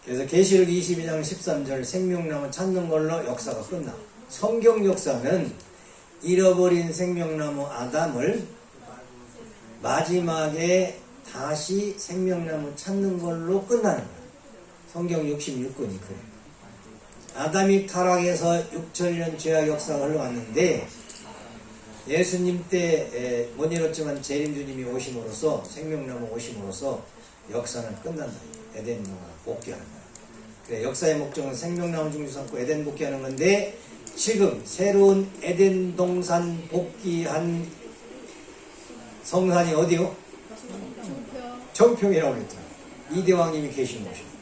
그래서 계시록 22장 13절 생명나무 찾는 걸로 역사가 끝나. 성경 역사는 잃어버린 생명나무 아담을 마지막에 다시 생명나무 찾는 걸로 끝나는 거예요. 성경 66권이 그래요. 아담이 타락해서 6천년 죄악 역사가 흘러왔는데 예수님 때 못 이뤘지만 재림주님이 오심으로써 생명나무 오심으로써 역사는 끝난다. 에덴 동산 복귀하는 거야. 그래, 역사의 목적은 생명나무 중심 삼고 에덴 복귀하는 건데 지금 새로운 에덴 동산 복귀한 성산이 어디요? 정평이라고 그랬죠. 이대왕님이 계신 곳이에요.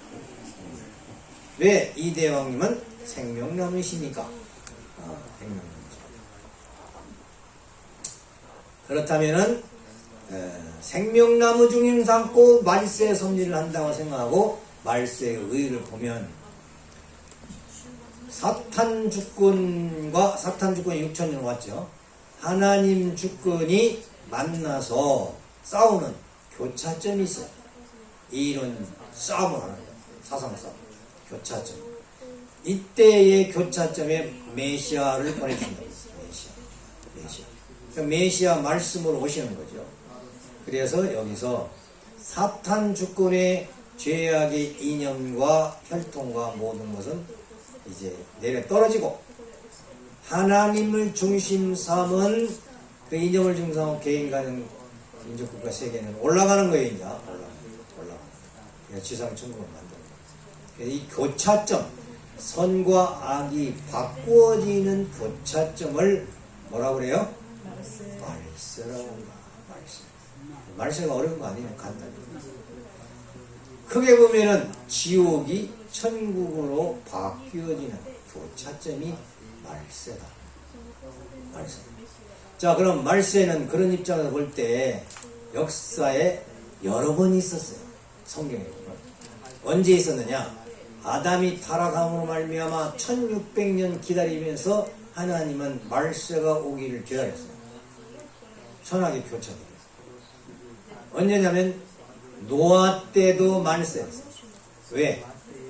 왜 이대왕님은 생명나무이십니까? 생명나무죠. 그렇다면은 생명나무 중심 삼고 말세의 섭리를 한다고 생각하고 말세의 의의를 보면 사탄 주권이 6천년 왔죠. 하나님 주권이 만나서 싸우는 교차점이 있어요. 이런 싸움을 하는 거예요. 사상 싸움. 교차점. 이때의 교차점에 메시아를 보내준다. 메시아. 그러니까 메시아 말씀으로 오시는 거죠. 그래서 여기서 사탄 주권의 죄악의 이념과 혈통과 모든 것은 이제 내려 떨어지고 하나님을 중심 삼은 그 이념을 중심하고 개인과는 민족국가 세계는 올라가는 거예요. 이제 올라가는 거예요. 지상천국을 만드는 거예요. 그래서 이 교차점, 선과 악이 바꾸어지는 교차점을 뭐라고 그래요? 말세라고 합니다. 말세가 어려운 거 아니에요. 간단히. 크게 보면은 지옥이 천국으로 바뀌어지는 교차점이 말세다. 말세. 자, 그럼 말세는 그런 입장에서 볼 때 역사에 여러 번 있었어요. 성경에 보면. 언제 있었느냐? 아담이 타락함으로 말미암아 1600년 기다리면서 하나님은 말세가 오기를 기다렸어요. 천하게 교차되게. 언제냐면 노아 때도 말세였어요. 왜?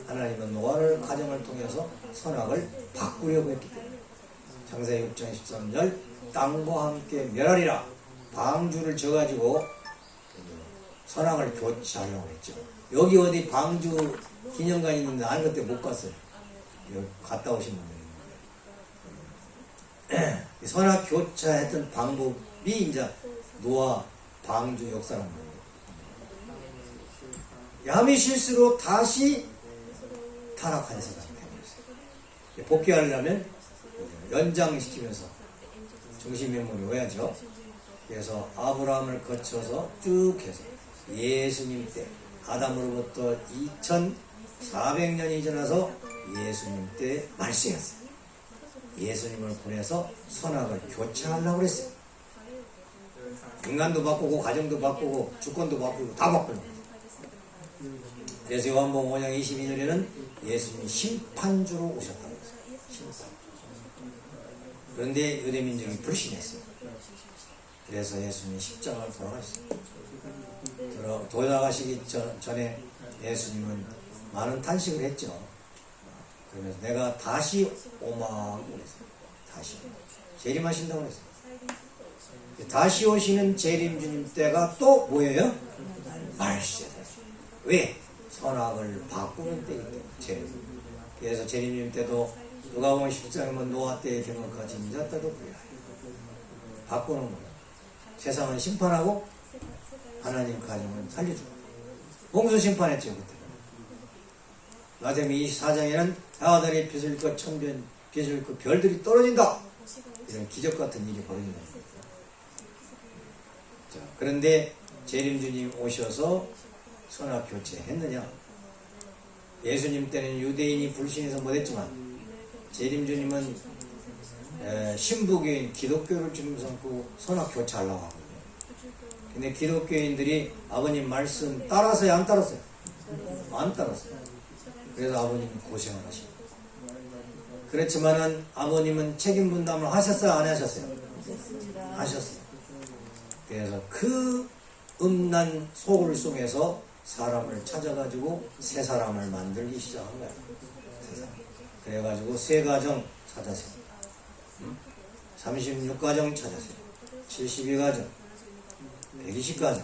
하나님은 노아를 가정을 통해서 선악을 바꾸려고 했기 때문에 창세기 6장 13절 땅과 함께 멸하리라 방주를 져가지고 선악을 교체하려고 했죠. 여기 어디 방주 기념관이 있는데 안 그때 못 갔어요. 여기 갔다 오신 분들이 있는데 선악 교체했던 방법이 이제 노아 방주 역사라는 거예요. 야미 실수로 다시 타락한 사람이 되어버렸어요. 복귀하려면 연장시키면서 중심면모를 해야죠. 그래서 아브라함을 거쳐서 쭉 해서 예수님 때 아담으로부터 2400년이 지나서 예수님 때 말세였어요. 예수님을 보내서 선악을 교체하려고 그랬어요. 인간도 바꾸고 가정도 바꾸고 주권도 바꾸고 다 바꾸려고. 그래서 요한복음 5장 22절에는 예수님이 심판주로 오셨다고 했어요. 심판. 그런데 유대민족이 불신했어요. 그래서 예수님이 십자가를 돌아가셨어요. 돌아가시기 전에 예수님은 많은 탄식을 했죠. 그러면서 내가 다시 오마고 그랬어요. 다시 재림하신다고 그랬어요. 다시 오시는 재림주님 때가 또 뭐예요? 말세다. 왜? 선악을 바꾸는 때이기 때문에 재림. 그래서 재림주님 때도 누가 보면 10장이면 노아 때의 경험까지 인자 때도 그래요. 바꾸는 거예요. 세상은 심판하고 하나님 가정은 살려주고. 홍수 심판했죠 그때는. 마태복음 24장에는 아들이 빚을 것 천변 빚을 그 별들이 떨어진다. 이런 기적 같은 일이 벌어진다. 자, 그런데 재림주님 오셔서 선악 교체했느냐? 예수님 때는 유대인이 불신해서 못했지만 재림주님은 신부교인 기독교를 주름 삼고 선악 교체하려고 하거든요. 근데 기독교인들이 아버님 말씀 따라서요, 안 따랐어요? 안 따랐어요. 그래서 아버님이 고생을 하시고. 그렇지만은 아버님은 책임 분담을 하셨어요, 안 하셨어요? 하셨어요. 그래서 그 음란 소굴 속에서 사람을 찾아가지고 새 사람을 만들기 시작한 거예요. 그래가지고 세 가정 찾아세요. 36가정 찾아세요. 72가정, 120가정,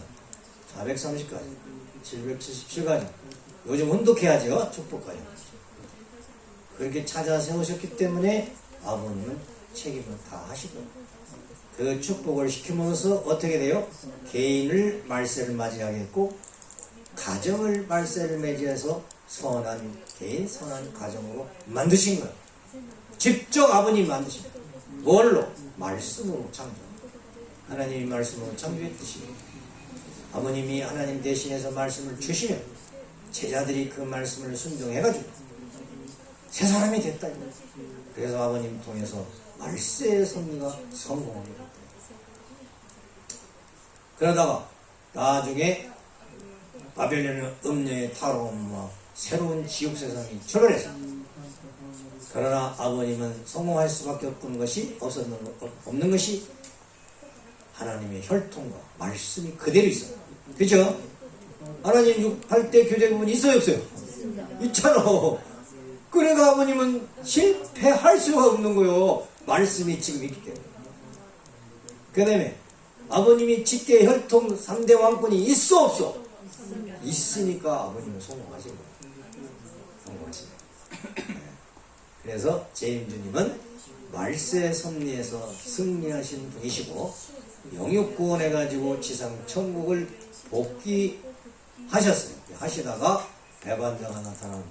430가정, 777가정. 요즘 혼독해야죠. 축복가정. 그렇게 찾아 세우셨기 때문에 아버님은 책임을 다 하시고 그 축복을 시키면서 어떻게 돼요? 개인을 말세를 맞이하겠고 가정을 말세를 맞이해서 선한 개인, 선한 가정으로 만드신 거예요. 직접 아버님 만드신 거예요. 뭘로? 말씀으로 창조. 하나님이 말씀으로 창조했듯이 아버님이 하나님 대신해서 말씀을 주시면 제자들이 그 말씀을 순종해가지고 새 사람이 됐다. 그래서 아버님 통해서 말세의 섭리가 성공하게 됐다. 그러다가 나중에 바벨론의 음녀의 타로움과 새로운 지옥 세상이 출발했어. 그러나 아버님은 성공할 수밖에 없는 것이 하나님의 혈통과 말씀이 그대로 있어요. 그렇죠? 하나님 8대 교제 부분이 있어요, 없어요? 있잖아. 그래가 아버님은 실패할 수가 없는 거예요. 말씀이 지금 있기 때문에. 그 다음에 아버님이 직계 혈통 3대 왕권이 있어, 없어? 있으니까 아버님은 성공하신 거예요. 성공하신 거예요. 그래서 재림주님은 말세 섭리에서 승리하신 분이시고 영육구원해가지고 지상 천국을 복귀하셨어요. 하시다가 배반자가 나타난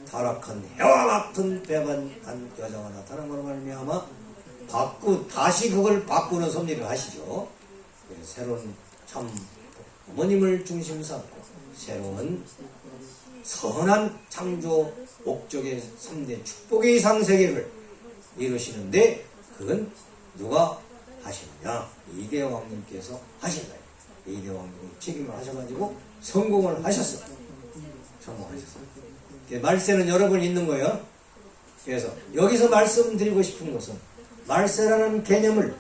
타락한 해와 같은 배반한 여자가 나타난 것으로 말미암아 다시 그걸 바꾸는 섭리를 하시죠. 새로운 참 어머님을 중심 삼고 새로운 선한 창조 목적의 3대 축복의 상세계를 이루시는데 그건 누가 하시느냐? 이대 왕님께서 하신 거예요. 이대 왕님이 책임을 하셔가지고 성공을 하셨어요. 성공하셨어요. 말세는 여러 번 있는 거예요. 그래서 여기서 말씀드리고 싶은 것은 말세라는 개념을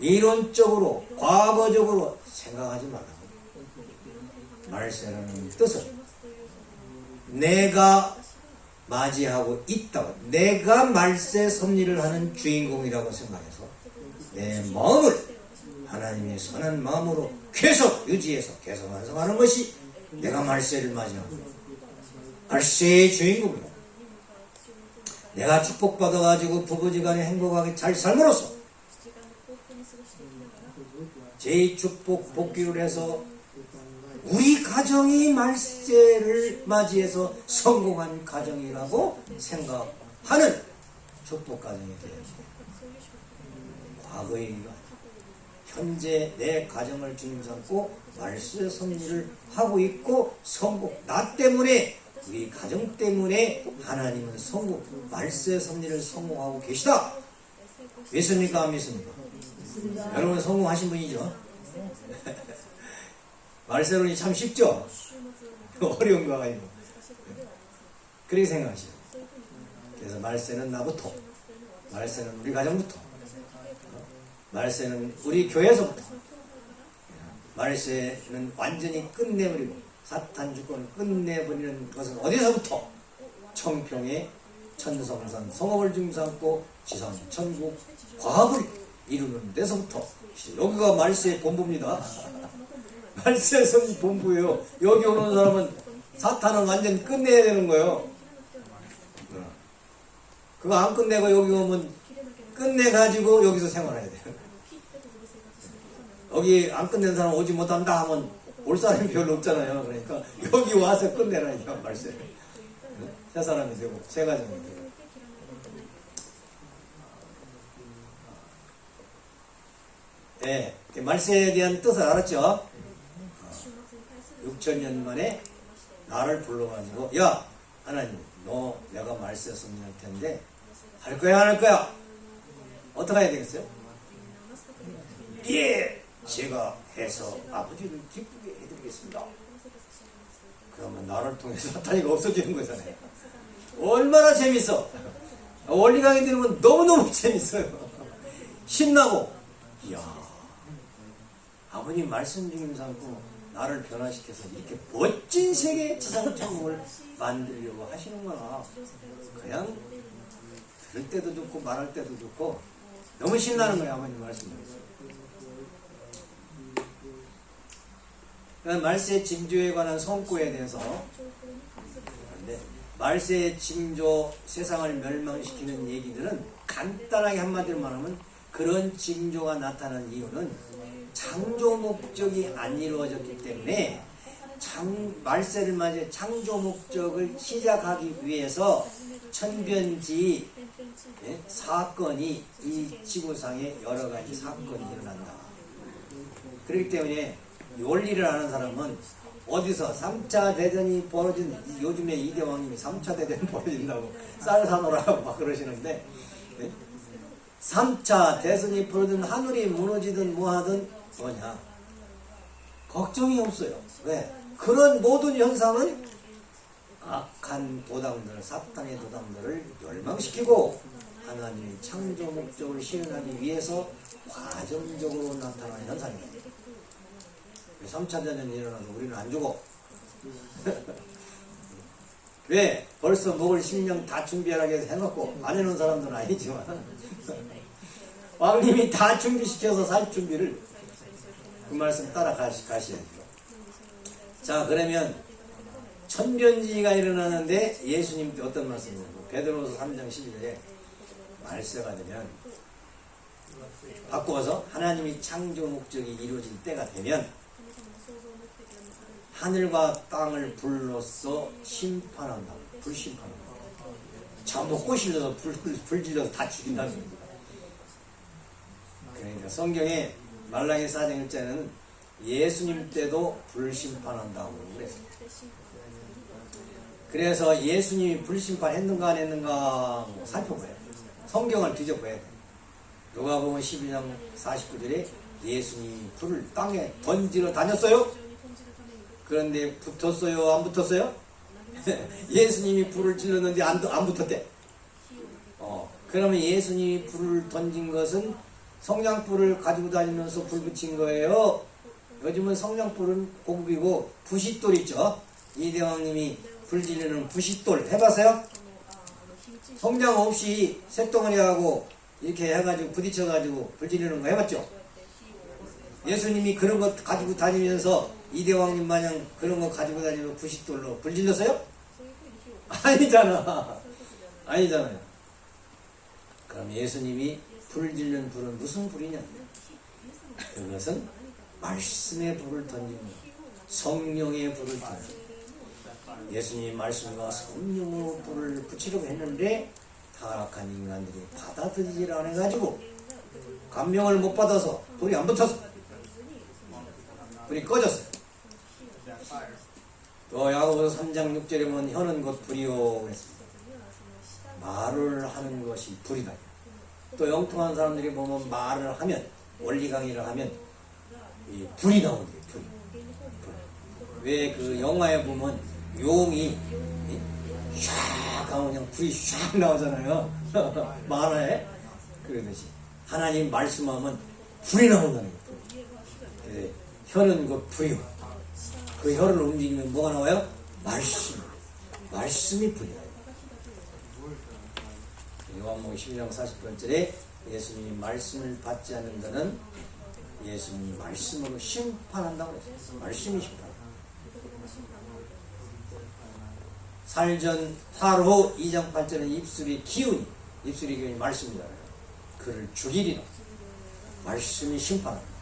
이론적으로 과거적으로 생각하지 말라고. 말세라는 뜻은 내가 맞이하고 있다고, 내가 말세 섭리를 하는 주인공이라고 생각해서 내 마음을 하나님의 선한 마음으로 계속 유지해서 계속 완성하는 것이 내가 말세를 맞이하고 말세의 주인공이다. 내가 축복받아가지고 부부지간에 행복하게 잘 삶으로써 제2축복 복귀를 해서 우리 가정이 말세를 맞이해서 성공한 가정이라고 생각하는 축복 가정이 되었습니다. 과거의 일이 아니라 현재 내 가정을 주님 삼고 말세 섭리를 하고 있고 성공, 나 때문에 우리 가정 때문에 하나님은 성공, 말세 섭리를 성공하고 계시다. 믿습니까? 안 믿습니까? 여러분 성공하신 분이죠? 말세론이 참 쉽죠? 어려운 거 아니고. 그렇게 생각하시죠. 그래서 말세는 나부터, 말세는 우리 가정부터, 말세는 우리 교회에서부터, 말세는 완전히 끝내버리고 사탄 주권을 끝내버리는 것은 어디서부터? 청평의 천성산 성업을 중삼고 지상 천국 과학을 이루는 데서부터. 여기가 말세의 본부입니다. 말세선 본부예요. 여기 오는 사람은 사탄은 완전 끝내야 되는 거예요. 그거 안 끝내고 여기 오면 끝내가지고 여기서 생활해야 돼요. 여기 안 끝낸 사람 오지 못한다 하면 올 사람이 별로 없잖아요. 그러니까 여기 와서 끝내라 이거 말세. 새 사람이 되고 새 가정이 되고. 네, 말세에 대한 뜻을 알았죠? 6천년 만에 나를 불러가지고 야 하나님 너 내가 말세 섭리할 텐데 할 거야 안 할 거야? 어떻게 해야 되겠어요? 예, 제가 해서 아버지를 기쁘게 해드리겠습니다. 그러면 나를 통해서 사탄이가 없어지는 거잖아요. 얼마나 재밌어. 원리 강의 들으면 너무너무 재밌어요. 신나고 이야 아버님 말씀 중임 삼고 나를 변화시켜서 이렇게 멋진 세계의 지상천국을 만들려고 하시는구나. 그냥 들을 때도 좋고 말할 때도 좋고 너무 신나는 거예요. 아버님 말씀을. 말세의 징조에 관한 성구에 대해서 말세의 징조 세상을 멸망시키는 얘기들은 간단하게 한마디로 말하면 그런 징조가 나타난 이유는 창조 목적이 안 이루어졌기 때문에 말세를 맞이해 창조 목적을 시작하기 위해서 천변지 사건이 이 지구상에 여러 가지 사건이 일어난다. 그렇기 때문에 원리를 아는 사람은 어디서 3차 대전이 벌어진 요즘에 이대왕님이 3차 대전이 벌어진다고 쌀 사놓으라고 막 그러시는데 3차 대전이 벌어진 하늘이 무너지든 뭐하든 뭐냐 걱정이 없어요. 왜? 그런 모든 현상은 악한 도당들, 사탄의 도당들을 멸망시키고 하나님의 창조 목적을 실현하기 위해서 과정적으로 나타나는 현상입니다. 3차 대전이 일어나서 우리는 안 죽어. 왜? 벌써 먹을 식량 다 준비하라고 해서 해놓고 안 해놓은 사람들은 아니지만 왕님이 다 준비시켜서 살 준비를 그 말씀 따라 가셔야죠. 자, 그러면 천변지가 일어나는데 예수님 어떤 말씀이냐고 베드로서 3장 11절에 말세가 되면 바꾸어서 하나님이 창조 목적이 이루어질 때가 되면 하늘과 땅을 불로써 심판한다고. 불심판한다고. 전부 꼬실려서 불 질러서 다 죽인다는 겁니다. 그러니까 성경에 말라기 4장 1절에는 예수님 때도 불심판한다고 그랬어요. 그래서 예수님이 불심판했는가 안 했는가 살펴봐야 돼요. 성경을 뒤져봐야 돼요. 누가복음 12장 49절에 예수님이 불을 땅에 던지러 다녔어요? 그런데 붙었어요? 안 붙었어요? 예수님이 불을 질렀는데 안 붙었대. 그러면 예수님이 불을 던진 것은 성냥불을 가지고 다니면서 불 붙인 거예요. 요즘은 성냥불은 고급이고 부싯돌 있죠. 이대왕님이 불 지르는 부싯돌 해봤어요? 성냥 없이 쇳덩어리하고 이렇게 해가지고 부딪혀가지고 불 지르는 거 해봤죠? 예수님이 그런 거 가지고 다니면서 이대왕님 마냥 그런 거 가지고 다니면 부싯돌로 불 질렀어요? 아니잖아. 아니잖아요. 그럼 예수님이 불 질른 불은 무슨 불이냐? 그것은 말씀의 불을 던지는 성령의 불을 던지는 예수님이 말씀과 성령의 불을 붙이려고 했는데 타락한 인간들이 받아들이질 않아가지고 감명을 못 받아서 불이 안 붙어서 불이 꺼졌어요. 또 야고보서 3장 6절에 보면 혀는 곧 불이요 그랬습니다. 말을 하는 것이 불이다. 또 영통한 사람들이 보면 말을 하면 원리 강의를 하면 이 불이 나오는데요. 불. 왜 그 영화에 보면 용이 샥 하면 그냥 불이 샥 나오잖아요. 만화에 그러듯이 하나님 말씀하면 불이 나온다는 거예요. 혀는 그 불이요. 그 혀를 움직이면 뭐가 나와요? 말씀. 말씀이 불이 나요. 요한복음 12장 40번절에 예수님이 말씀을 받지 않는 자는 예수님이 말씀으로 심판한다고 했어요. 말씀이 심판. 살전 살후 2장 8절에 입술이 기운이 말씀이잖아요. 그를 죽이리라. 말씀이 심판합니다.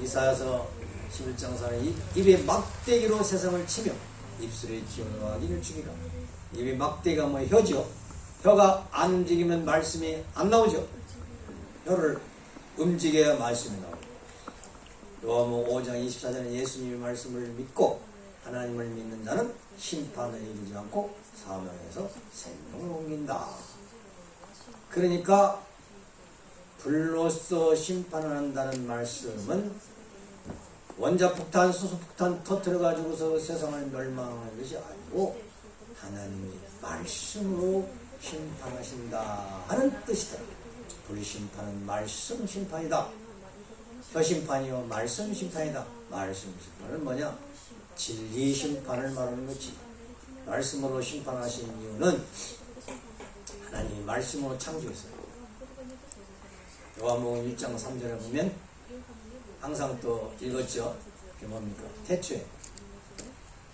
이사야서 11장 4절에 입에 막대기로 세상을 치며 입술의 기운과 이를 죽이라. 입에 막대기가 뭐 혀죠. 혀가 안 움직이면 말씀이 안 나오죠. 혀를 움직여야 말씀이 나오죠. 요한복음 5장 24절에 예수님의 말씀을 믿고 하나님을 믿는 자는 심판을 이루지 않고 사망에서 생명을 옮긴다. 그러니까 불로써 심판을 한다는 말씀은 원자폭탄, 수소폭탄 터뜨려가지고서 세상을 멸망하는 것이 아니고 하나님이 말씀으로 심판하신다 하는 뜻이다. 불심판은 말씀 심판이다. 혀심판이요 말씀 심판이다. 말씀 심판은 뭐냐? 진리 심판을 말하는 거지. 말씀으로 심판하신 이유는 하나님이 말씀으로 창조했어요. 요한복음 1장 3절에 보면 항상 또 읽었죠. 그게 뭡니까? 태초에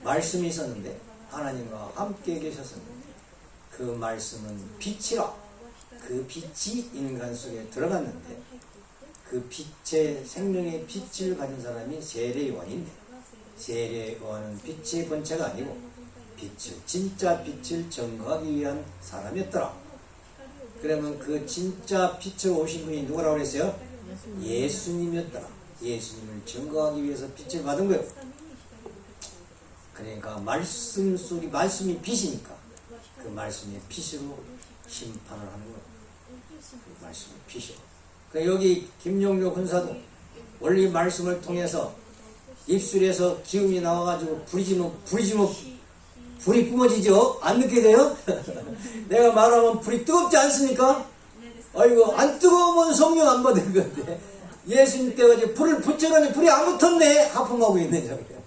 말씀이 있었는데 하나님과 함께 계셨었는데 그 말씀은 빛이라. 그 빛이 인간 속에 들어갔는데 그 빛의 생명의 빛을 가진 사람이 세례요한인데 세례요한은 빛의 본체가 아니고 진짜 빛을 증거하기 위한 사람이었더라. 그러면 그 진짜 빛으로 오신 분이 누구라고 그랬어요? 예수님이었더라. 예수님을 증거하기 위해서 빛을 받은 거예요. 그러니까 말씀 속이 말씀이 빛이니까 그 말씀의 빛으로 심판을 하는 거예요. 그 말씀의 빛이요. 그러니까 여기 김용료 군사도 원리 말씀을 통해서 입술에서 기운이 나와가지고 불이 뿜어지죠? 안 느끼게 돼요? 내가 말하면 불이 뜨겁지 않습니까? 아이고, 안 뜨거우면 성령 안 받은 건데. 예수님 때가 불을 붙여라니 불이 안 붙었네? 하품하고 있는 점이에요.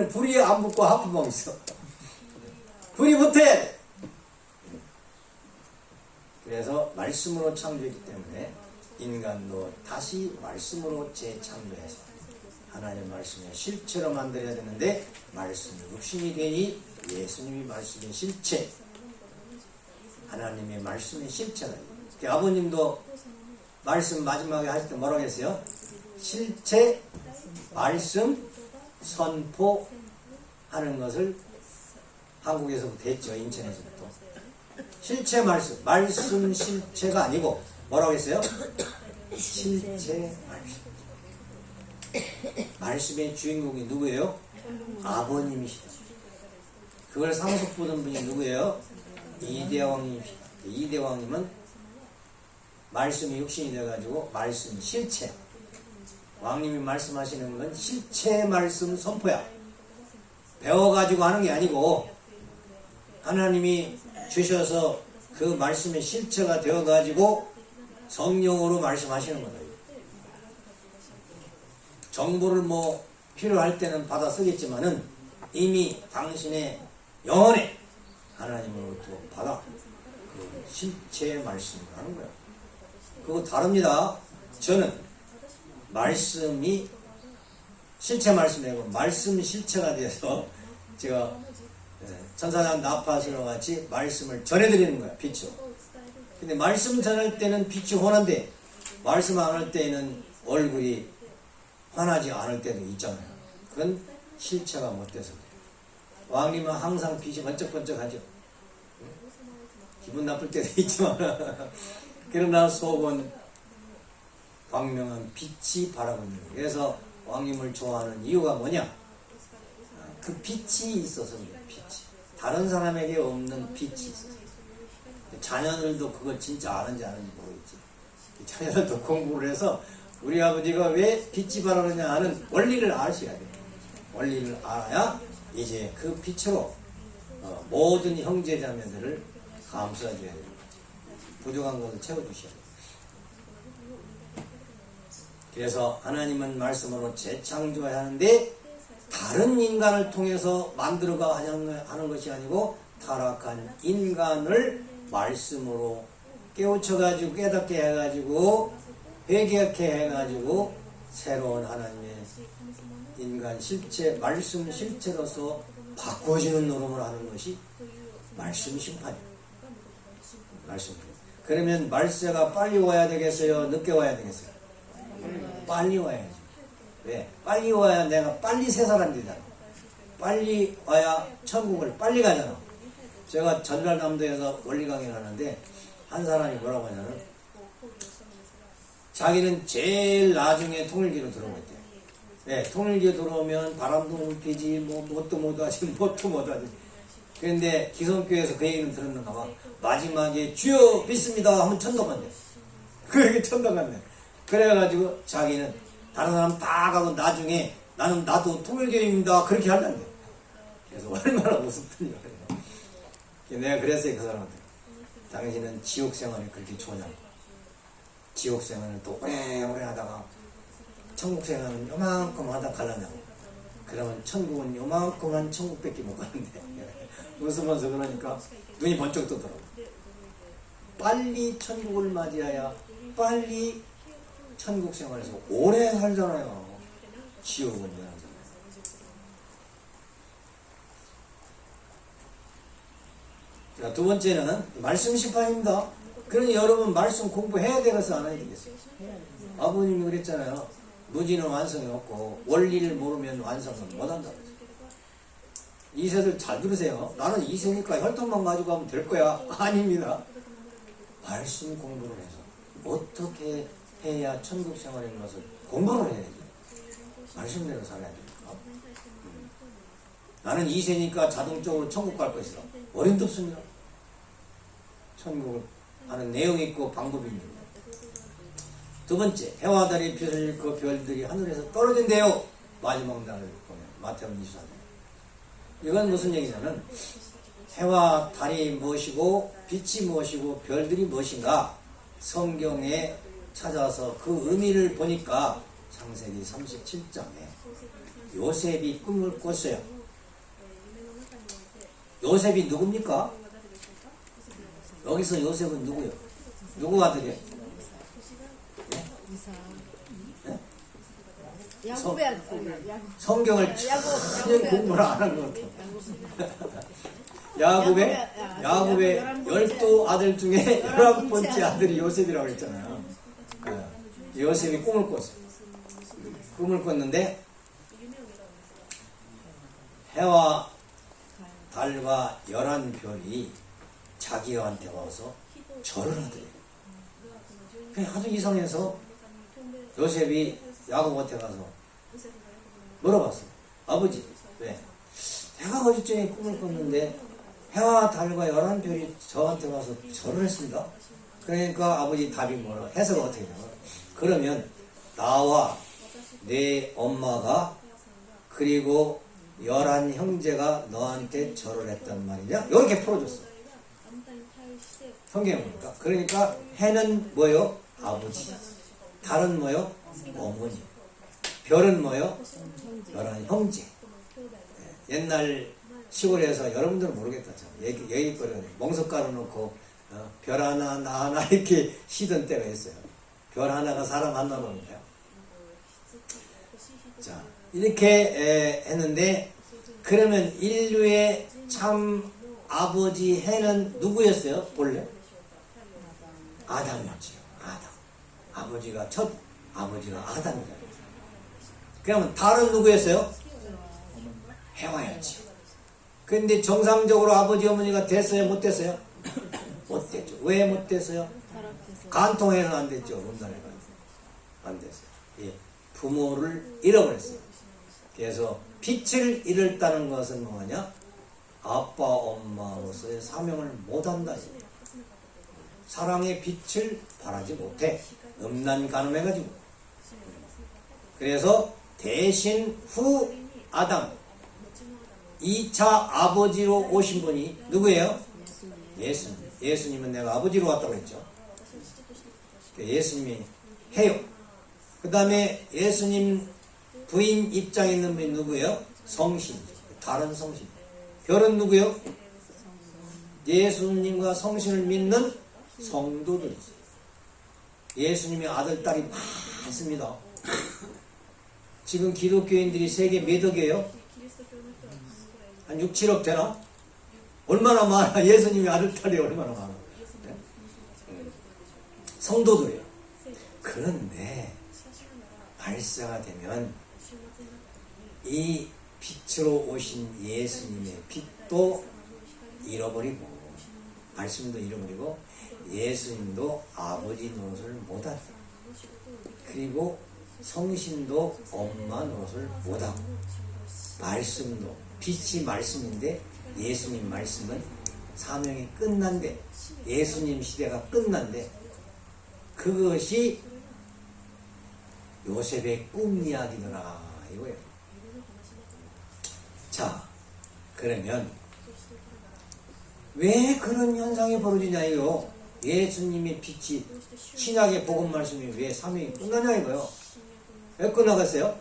불이 안 붙고 하품하고 있어. 불이 붙어! 그래서 말씀으로 창조했기 때문에 인간도 다시 말씀으로 재창조해서 하나님의 말씀의 실체로 만들어야 되는데 말씀이 육신이 되니 예수님이 말씀의 실체, 하나님의 말씀의 실체가 있어요. 아버님도 말씀 마지막에 하실 때 뭐라고 했어요? 실체, 말씀, 선포 하는 것을 한국에서부터 했죠. 인천에서부터. 실체 말씀 실체가 아니고 뭐라고 했어요? 실체 말씀. 말씀의 주인공이 누구예요? 아버님이시다. 그걸 상속 보던 분이 누구예요? 이대왕님이시다. 이대왕님은 말씀이 육신이 되어가지고 말씀 실체. 왕님이 말씀하시는 건 실체 말씀 선포야. 배워가지고 하는 게 아니고 하나님이 주셔서 그 말씀의 실체가 되어가지고 성령으로 말씀하시는 거다. 정보를 뭐 필요할 때는 받아 쓰겠지만은 이미 당신의 영혼에 하나님으로부터 받아 그 실체의 말씀을 하는 거예요. 그거 다릅니다. 저는 말씀이 실체 말씀이고 말씀 실체가 돼서 제가 천사장 나파수와 같이 말씀을 전해드리는 거야. 빛으로. 근데 말씀 전할 때는 빛이 환한데 말씀 안 할 때는 얼굴이 환하지 않을 때도 있잖아요. 그건 실체가 못돼서 그래요. 왕님은 항상 빛이 번쩍번쩍하죠. 기분 나쁠 때도 있지만 그러나 속은 광명한 빛이 바라고 있는 거예요. 그래서 왕님을 좋아하는 이유가 뭐냐? 그 빛이 있어서 그래요. 빛이. 다른 사람에게 없는 빛이 있어서. 자녀들도 그걸 진짜 아는지 모르겠지. 자녀들도 공부를 해서 우리 아버지가 왜 빛이 바라느냐 하는 원리를 아셔야 돼요. 원리를 알아야 이제 그 빛으로 모든 형제자매들을 감싸줘야 되는 거죠. 부족한 것을 채워주셔야 돼요. 그래서 하나님은 말씀으로 재창조해야 하는데 다른 인간을 통해서 만들어가 하는 것이 아니고 타락한 인간을 말씀으로 깨우쳐가지고 깨닫게 해가지고 회개하게 해가지고 새로운 하나님의 인간 실체, 말씀 실체로서 바꿔주는 노력을 하는 것이 말씀 심판이에요. 말씀. 그러면 말세가 빨리 와야 되겠어요? 늦게 와야 되겠어요? 빨리 와야지. 왜? 빨리 와야 내가 빨리 새 사람 되잖아. 빨리 와야 천국을 빨리 가잖아. 제가 전라남도에서 원리 강의를 하는데 한 사람이 뭐라고 하냐면 자기는 제일 나중에 통일기로 들어오고 있대요. 네, 통일기에 들어오면 바람도 못 피지, 뭣도 못하지, 뭣도 못하지. 그런데 기성교회에서 그 얘기는 들었는가 봐. 마지막에 주여 믿습니다 하면 천당 간대. 그렇게 천당 간대. 그래가지고 자기는 다른 사람 다 가고 나중에 나도 통일교회입니다 그렇게 한다는데. 그래서 얼마나 무섭더니 그래요. 내가 그랬어요. 그 사람한테. 당신은 지옥 생활이 그렇게 좋냐고. 지옥 생활을 또 오래오래 하다가 천국 생활은 요만큼 하다 갈라냐고. 그러면 천국은 요만큼한 천국밖에 못 가는데. 웃으면서 그러니까 눈이 번쩍 뜨더라고. 빨리 천국을 맞이해야 빨리 천국 생활에서 오래 살잖아요. 지옥은 면하잖아요. 자, 두 번째는 말씀 심판입니다. 그러니 여러분 말씀 공부해야 되겠어 안 해야 되겠어요? 아버님이 그랬잖아요. 무지는 완성이 없고 원리를 모르면 완성을 못한다. 이세들 잘 들으세요. 나는 이세니까 혈통만 가지고 하면 될 거야. 아닙니다. 말씀 공부를 해서 어떻게 해야 천국 생활인 것을 공부를 해야지. 말씀대로 살아야 됩니다. 나는 이세니까 자동적으로 천국 갈 것이다. 어림도 없습니다. 천국을 하는 내용이 있고 방법이 있는 거예요. 두 번째, 해와 달이 빛을 잃고 별들이 하늘에서 떨어진대요. 마지막 날을 보면 마태복음 24장. 이건 무슨 얘기냐면 해와 달이 무엇이고 빛이 무엇이고 별들이 무엇인가 성경에 찾아서 그 의미를 보니까 창세기 37장에 요셉이 꿈을 꿨어요. 요셉이 누굽니까? 여기서 요셉은 누구요? 누구 아들이에요? 네? 야곱의 아들. 성경을 전혀 공부를 안 한 것 같아요. 야곱의 12아들 중에 11번째 아들이 요셉이라고 했잖아요. 요셉이 꿈을 꿨어요. 꿈을 꿨는데 해와 달과 11별이 자기한테 와서 절을 하더래요. 그냥 하도 이상해서 요셉이 야곱한테 가서 물어봤어요. 아버지, 왜? 내가 어제쯤에 꿈을 꿨는데 해와 달과 11별이 저한테 와서 절을 했습니다. 그러니까 아버지 답이 뭐라 해석을 어떻게 되냐면 그러면 나와 내 엄마가 그리고 11 형제가 너한테 절을 했단 말이냐? 이렇게 풀어줬어. 성경에 보니까. 그러니까 해는 뭐요? 아버지. 달은 뭐요? 어머니. 별은 뭐요? 11 형제. 옛날 시골에서 여러분들은 모르겠다. 얘기거리는 멍석 깔아놓고 별 하나 나 하나 이렇게 쉬던 때가 있어요. 별 하나가 사람 하나 놓는데요. 자, 이렇게 했는데 그러면 인류의 참 아버지 해는 누구였어요? 본래? 아담이었지요. 아담. 아버지가 첫 아버지가 아담이잖아요. 그러면 달은 누구였어요? 해와였지요. 그런데 정상적으로 아버지 어머니가 됐어요? 못 됐어요? 못 됐죠. 왜 못 됐어요? 간통해서 안 됐죠. 음란해서 안 됐어요. 예. 부모를 잃어버렸어요. 그래서 빛을 잃었다는 것은 뭐냐? 아빠 엄마로서의 사명을 못한다. 사랑의 빛을 발하지 못해. 음란간음해가지고. 그래서 대신 후 아담 2차 아버지로 오신 분이 누구예요? 예수님. 예수님은 내가 아버지로 왔다고 했죠. 예수님이 해요. 그 다음에 예수님 부인 입장에 있는 분이 누구예요? 성신. 다른 성신. 별은 누구예요? 예수님과 성신을 믿는 성도들이지. 예수님의 아들, 딸이 많습니다. 지금 기독교인들이 세계 몇 억이에요? 한 6, 7억 되나? 얼마나 많아? 예수님의 아들, 딸이 얼마나 많아? 네? 성도들이에요. 그런데 말세가 되면 이 빛으로 오신 예수님의 빛도 잃어버리고 말씀도 잃어버리고 예수님도 아버지 노릇을 못하고 그리고 성신도 엄마 노릇을 못하고 말씀도 빛이 말씀인데 예수님 말씀은 사명이 끝난데 예수님 시대가 끝난데 그것이 요셉의 꿈 이야기더라 이거예요. 자, 그러면 왜 그런 현상이 벌어지냐 이거. 예수님의 빛이 신약의 복음 말씀이 왜 사명이 끝나냐 이거요. 왜 끝나갔어요?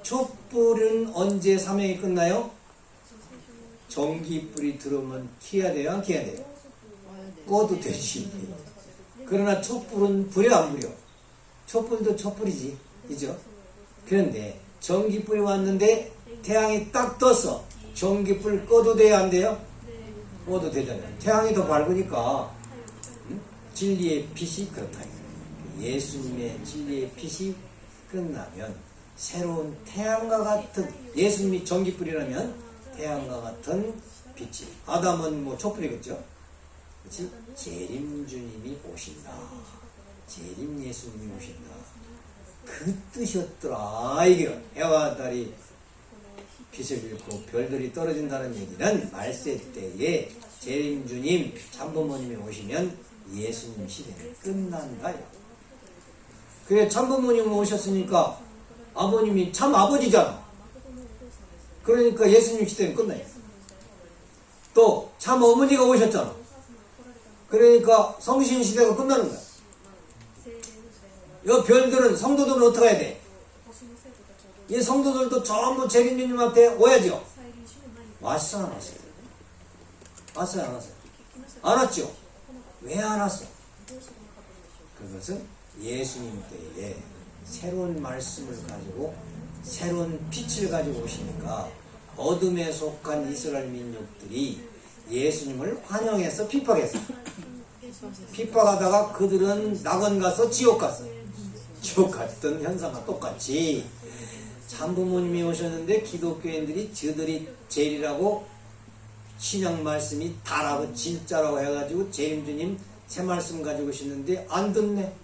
촛불은 언제 사명이 끝나요? 전기불이 들어오면 켜야 돼요? 안 켜야 돼요? 꺼도 되지. 그러나 촛불은 불이 안 불려. 촛불도 촛불이지. 그죠? 그런데 전기불이 왔는데 태양이 딱 떴어. 전기불 꺼도 돼요? 안 돼요? 꺼도 되잖아요. 태양이 더 밝으니까 진리의 빛이 그렇다. 예수님의 진리의 빛이 끝나면 새로운 태양과 같은 예수님이 전기불이라면 태양과 같은 빛이 아담은 뭐 촛불이겠죠. 그렇지? 재림주님이 오신다. 재림 예수님이 오신다. 그 뜻이었더라. 이게 해와 달이 빛을 잃고 별들이 떨어진다는 얘기는 말세 때에 재림주님 참부모님이 오시면 예수님 시대는 끝난다. 그래 참부모님 오셨으니까 아버님이 참 아버지잖아. 그러니까 예수님 시대는 끝나요. 또 참 어머니가 오셨잖아. 그러니까 성신 시대가 끝나는 거야. 이 별들은 성도들은 어떻게 해야 돼? 이 성도들도 전부 재림주님 앞에 오야죠. 왔어 안 왔어요? 왔어요 안 왔어요? 안 왔죠? 왜 안 왔어요? 그것은 예수님 때에 새로운 말씀을 가지고 새로운 빛을 가지고 오시니까 어둠에 속한 이스라엘 민족들이 예수님을 환영해서 핍박했어요. 핍박하다가 그들은 낙원 가서 지옥 갔어요. 지옥 갔던 현상과 똑같이 참부모님이 오셨는데 기독교인들이 저들이 제일이라고 신약 말씀이 다라고 진짜라고 해가지고 재림주님 새 말씀 가지고 오시는데 안 듣네.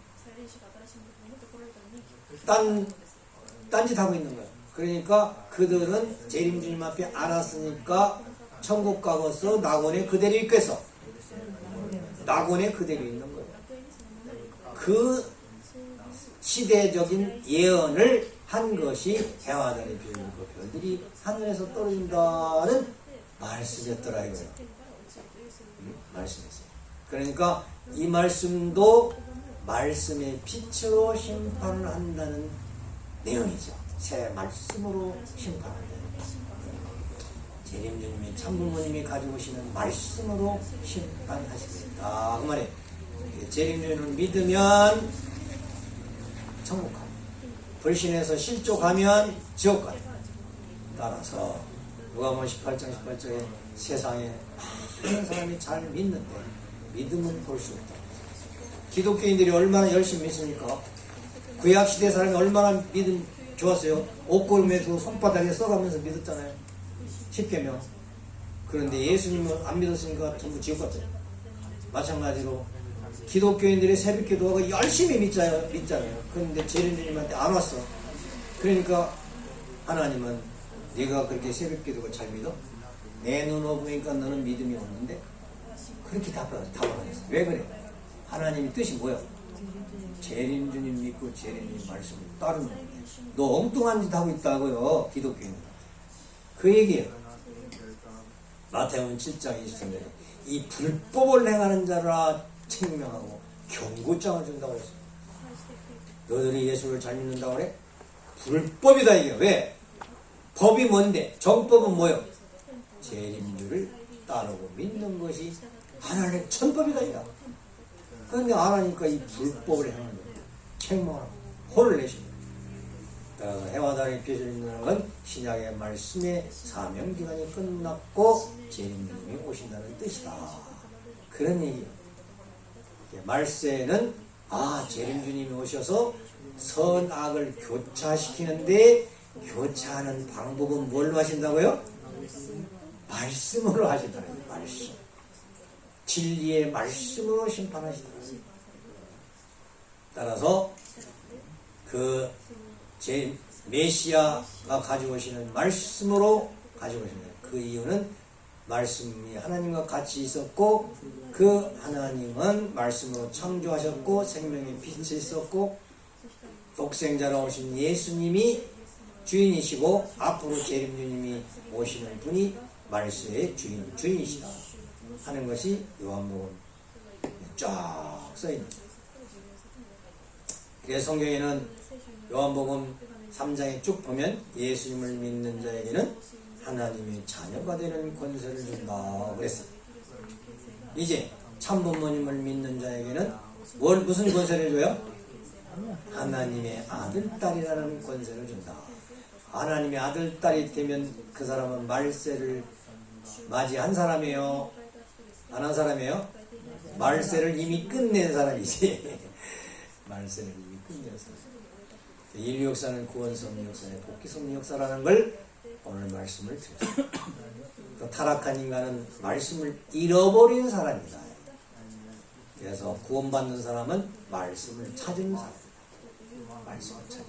딴짓 하고 있는 거예요. 그러니까 그들은 재림주님 앞에 알았으니까 천국 가고서 낙원에 그대로 있겠어. 낙원에 그대로 있는 거예요. 그 시대적인 예언을 한 것이 해와 달의 별이고 별들이 하늘에서 떨어진다는 말씀이었더라 이거예요. 말씀이었어요. 그러니까 이 말씀도 말씀의 빛으로 심판을 한다는 내용이죠. 새 말씀으로 심판한다. 재림주님이 참부모님이 가지고 오시는 말씀으로 심판하시겠다. 그 말이에요. 재림주님을 믿으면 천국 가고 불신해서 실족하면 지옥 가고. 따라서 누가복음 18장 18절에 세상에 많은 사람이 잘 믿는데 믿음은 볼 수 없다. 기독교인들이 얼마나 열심히 믿습니까? 구약시대 사람이 얼마나 믿음 좋았어요. 옷걸음에도 손바닥에 써가면서 믿었잖아요. 10계명. 그런데 예수님은 안 믿었으니까 전부 지옥 갔잖아요. 마찬가지로 기독교인들이 새벽기도하고 열심히 믿잖아요. 그런데 재림주님한테 안 왔어. 그러니까 하나님은 네가 그렇게 새벽기도가 잘 믿어? 내 눈으로 보니까 너는 믿음이 없는데? 그렇게 답변하셨어. 왜 그래? 하나님의 뜻이 뭐야? 재림주님 믿고 재림주님 말씀을 따르는 거야. 너 엉뚱한 짓 하고 있다고요, 기독교인들. 그 얘기예요. 마태복음 7장 23절에 이 불법을 행하는 자라 책명하고 경고장을 준다고 했어요. 너들이 예수를 잘 믿는다고 그래? 불법이다 이게. 왜? 법이 뭔데? 정법은 뭐요? 재림주를 따르고 믿는 것이 하나님의 천법이다 이거. 그런데 안 하니까 이 불법을 행하는 거예요. 책망하고 혼을 내십니다. 해와 달의 빛을 있는 건 신약의 말씀의 사명기간이 끝났고 재림주님이 오신다는 뜻이다. 그런 얘기예요. 말세는 재림주님이 오셔서 선악을 교차시키는데 교차하는 방법은 뭘로 하신다고요? 말씀으로 하신다는 거예요. 말씀. 진리의 말씀으로 심판하신다는 거예요. 따라서 그 메시아가 가지고 오시는 말씀으로 가지고 오시는 거예요. 그 이유는 말씀이 하나님과 같이 있었고 그 하나님은 말씀으로 창조하셨고 생명의 빛이 있었고 독생자로 오신 예수님이 주인이시고 앞으로 재림주님이 오시는 분이 말씀의 주인이시다 하는 것이 요한복음 쫙 써있는 거예요. 그래서 성경에는 요한복음 3장에 쭉 보면 예수님을 믿는 자에게는 하나님의 자녀가 되는 권세를 준다 그랬어요. 이제 참부모님을 믿는 자에게는 무슨 권세를 줘요? 하나님의 아들, 딸이라는 권세를 준다. 하나님의 아들, 딸이 되면 그 사람은 말세를 맞이한 사람이에요? 안 한 사람이에요? 말세를 이미 끝낸 사람이지. 말세를 이미 끝낸 사람. 인류 역사는 구원 섭리 역사의 복귀 섭리 역사라는 걸 오늘 말씀을 드렸습니다. 그 타락한 인간은 말씀을 잃어버린 사람이다. 그래서 구원받는 사람은 말씀을 찾은 사람. 말씀을 찾은.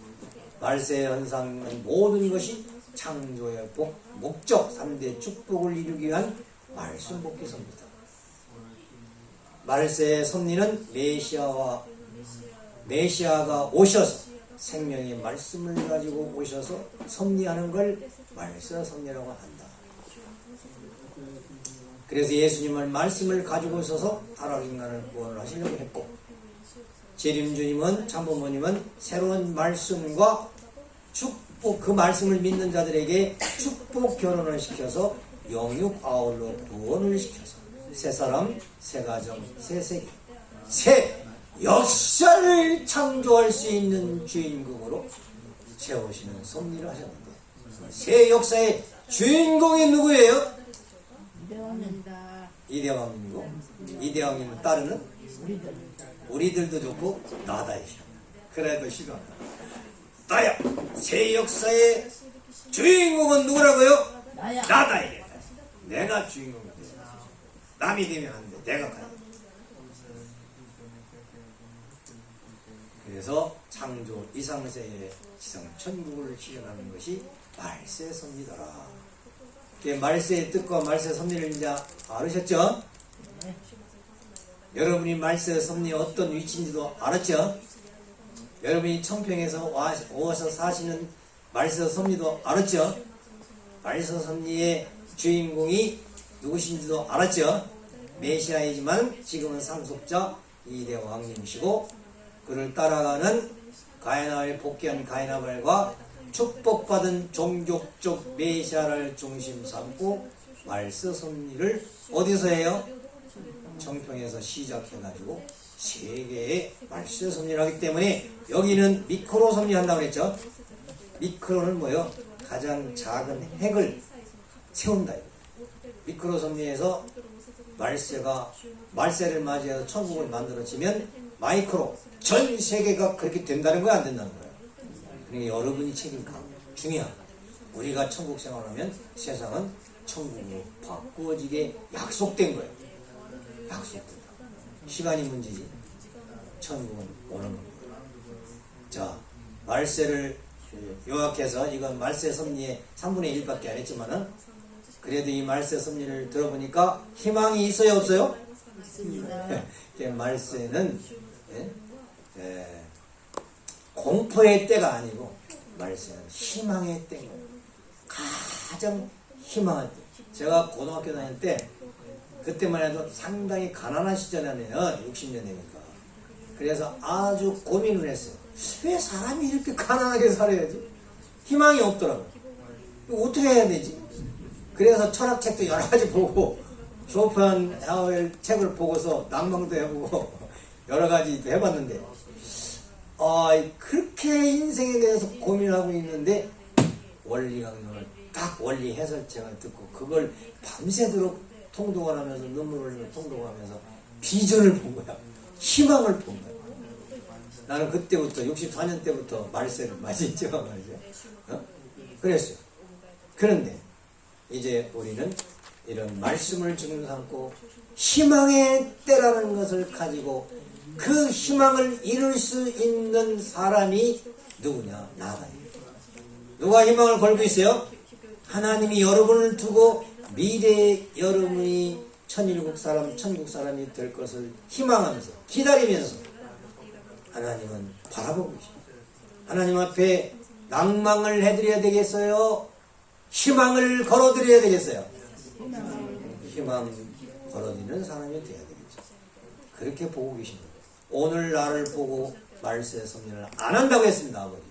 말세의 현상은 모든 것이 창조의 목적 3대 축복을 이루기 위한 말씀 복귀 섭리다. 말세의 섭리는 메시아가 오셔서 생명의 말씀을 가지고 오셔서 섭리하는 걸 말세 섭리라고 한다. 그래서 예수님은 말씀을 가지고 오셔서 타락 인간을 구원을 하시려고 했고 재림주님은 참부모님은 새로운 말씀과 축복 그 말씀을 믿는 자들에게 축복 결혼을 시켜서 영육 아울러 구원을 시켜서 새 사람, 새 가정, 새 세계, 새 역사를 창조할 수 있는 주인공으로 세우시는 섭리를 하셨는데 새 역사의 주인공이 누구예요? 이대왕님이고 이대왕님을 따르는 우리들도 좋고 나다이셔. 그래도 싫어한다. 나야 새 역사의 주인공은 누구라고요? 나다 이게. 내가 주인공이 돼. 남이 되면 안 돼. 내가 가야 돼. 그래서 창조 이상세의 지상 천국을 실현하는 것이 말세 섭리더라. 말세의 뜻과 말세 섭리를 이제 알으셨죠? 여러분이 말세 섭리의 어떤 위치인지도 알았죠? 여러분이 청평에서 와서 사시는 말세 섭리도 알았죠? 말세 섭리의 주인공이 누구신지도 알았죠? 메시아이지만 지금은 상속자 이대 왕님이시고 그를 따라가는 가인아벨 복귀한 가인아벨과 축복받은 종족적 메시아를 중심 삼고 말세 섭리를 어디서 해요? 청평에서 시작해가지고 세계의 말세 섭리를 하기 때문에 여기는 미크로 섭리한다고 그랬죠. 미크로는 뭐예요? 가장 작은 핵을 세운다. 미크로 섭리에서 말세를 맞이해서 천국을 만들어지면 마이크로 전 세계가 그렇게 된다는 거야, 안 된다는 거야. 그러니까 여러분이 책임감 중요한. 우리가 천국 생활하면 세상은 천국으로 바꾸어지게 약속된 거예요. 약속된다. 시간이 문제지. 천국은 오는 겁니다. 자, 말세를 요약해서 이건 말세 섭리의 3분의 1밖에 안 했지만은 그래도 이 말세 섭리를 들어보니까 희망이 있어요, 없어요? 있습니다. 말세는 공포의 때가 아니고 말세는 희망의 때인 거예요. 가장 희망할 때. 제가 고등학교 다닐 때 그때만 해도 상당히 가난한 시절 아니에요. 60년대니까. 그래서 아주 고민을 했어요. 왜 사람이 이렇게 가난하게 살아야지? 희망이 없더라고요. 어떻게 해야 되지? 그래서 철학책도 여러 가지 보고 쇼펜하우엘 책을 보고서 낭망도 해보고 여러 가지 해봤는데 그렇게 인생에 대해서 고민하고 있는데 원리강론을 딱 원리 해설책을 듣고 그걸 밤새도록 통독을 하면서 눈물을 흘리며 통독을 하면서 비전을 본 거야. 희망을 본 거야. 나는 그때부터 64년 때부터 말세를 맞이했죠 말이죠. 그랬어요. 그런데 이제 우리는 이런 말씀을 지금 삼고 희망의 때라는 것을 가지고 그 희망을 이룰 수 있는 사람이 누구냐? 나다. 누가 희망을 걸고 있어요? 하나님이 여러분을 두고 미래의 여러분이 천일국 사람, 천국 사람이 될 것을 희망하면서 기다리면서 하나님은 바라보고 계십니다. 하나님 앞에 낭망을 해드려야 되겠어요? 희망을 걸어드려야 되겠어요? 희망 걸어드리는 사람이 돼야 되겠죠. 그렇게 보고 계십니다. 오늘 나를 보고 말세 섭리를 안 한다고 했습니다. 아버지.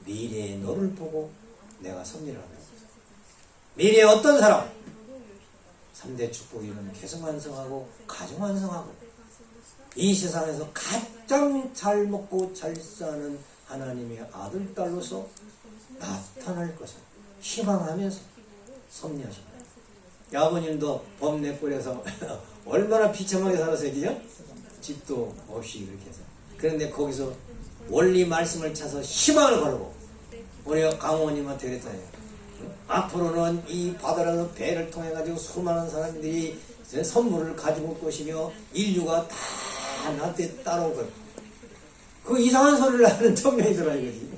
미래의 너를 보고 내가 섭리를 한다고 했습니다. 미래의 어떤 사람? 3대 축복 이루는 개성완성하고 가정완성하고 이 세상에서 가장 잘 먹고 잘 사는 하나님의 아들, 딸로서 나타날 것을 희망하면서 섭리하십니다. 아버님도 범내골에서 얼마나 비참하게 살았어요, 그죠? 집도 없이 그렇게 해서. 그런데 거기서 원리 말씀을 찾아서 희망을 걸고 우리 강호님한테 그랬잖아요. 앞으로는 이 바다라는 배를 통해 가지고 수많은 사람들이 선물을 가지고 올 것이며 인류가 다 나한테 따라올 거예요. 그 이상한 소리를 하는 청년이더라 이거지.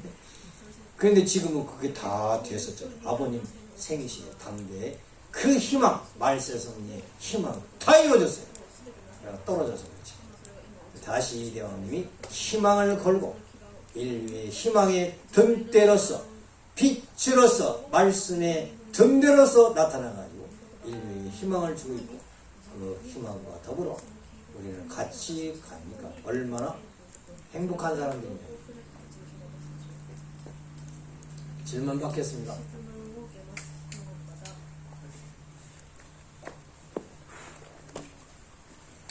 그런데 지금은 그게 다 됐었죠. 아버님 생이시에 당대에 그 희망, 말세 섭리의 희망 다 이루어졌어요. 내가 떨어져서 그렇지. 다시 이 대왕님이 희망을 걸고 인류의 희망의 등대로서 빛으로서 말씀의 등대로서 나타나가지고 인류의 희망을 주고 있고 그 희망과 더불어 우리는 같이 가니까 얼마나 행복한 사람들이냐. 질문 받겠습니다.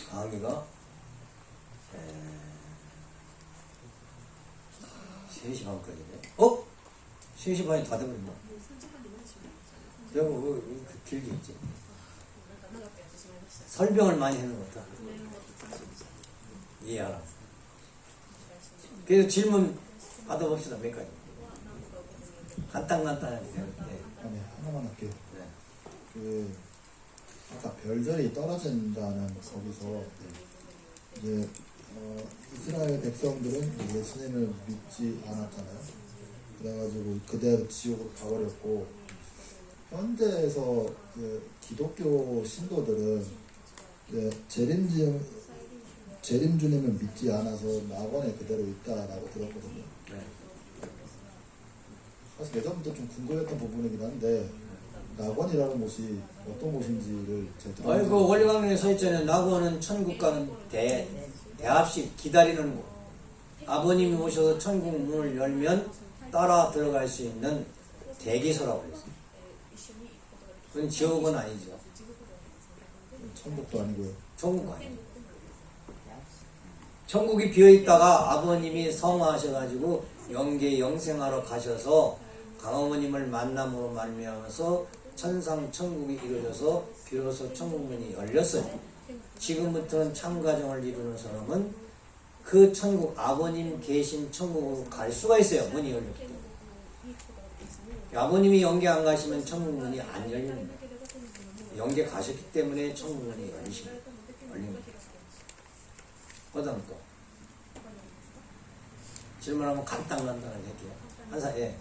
강의가 3시 반까지네. 3시 반이 다 되버렸나? 내가 왜 길게 했지? 설명을 많이 해놓은 것 같다. 이해하라. 그래서 질문 받아봅시다. 몇 가지. 간단하게. 네. 아니, 하나만 할게요. 네. 그 아까 별들이 떨어진다는 거기서 이제 이스라엘 백성들은 예수님을 믿지 않았잖아요. 그래가지고 그대로 지옥으로 가버렸고 현대에서 기독교 신도들은 재림주님을 믿지 않아서 낙원에 그대로 있다라고 들었거든요. 네. 사실 예전부터 좀 궁금했던 부분이긴 한데 낙원이라는 곳이 어떤 곳인지를 제가 아이고 원리강론에 서 있잖아요. 낙원은 천국과는 대합식 기다리는 곳. 아버님이 오셔서 천국 문을 열면 따라 들어갈 수 있는 대기소라고 그랬어요. 그건 지옥은 아니죠. 천국도 아니고요. 천국 아니에요. 천국이 비어있다가 아버님이 성화하셔가지고 영계 영생하러 가셔서 강어머님을 만남으로 말미암아서 천상 천국이 이루어져서 비로소 천국문이 열렸어요. 지금부터는 참가정을 이루는 사람은 그 천국, 아버님 계신 천국으로 갈 수가 있어요. 문이 열렸기 때문에. 아버님이 영계 안 가시면 천국문이 안 열리는 거예요. 영계 가셨기 때문에 천국문이 열린 거예요. 그 다음 또 질문하면 간단하게 할게요. 예.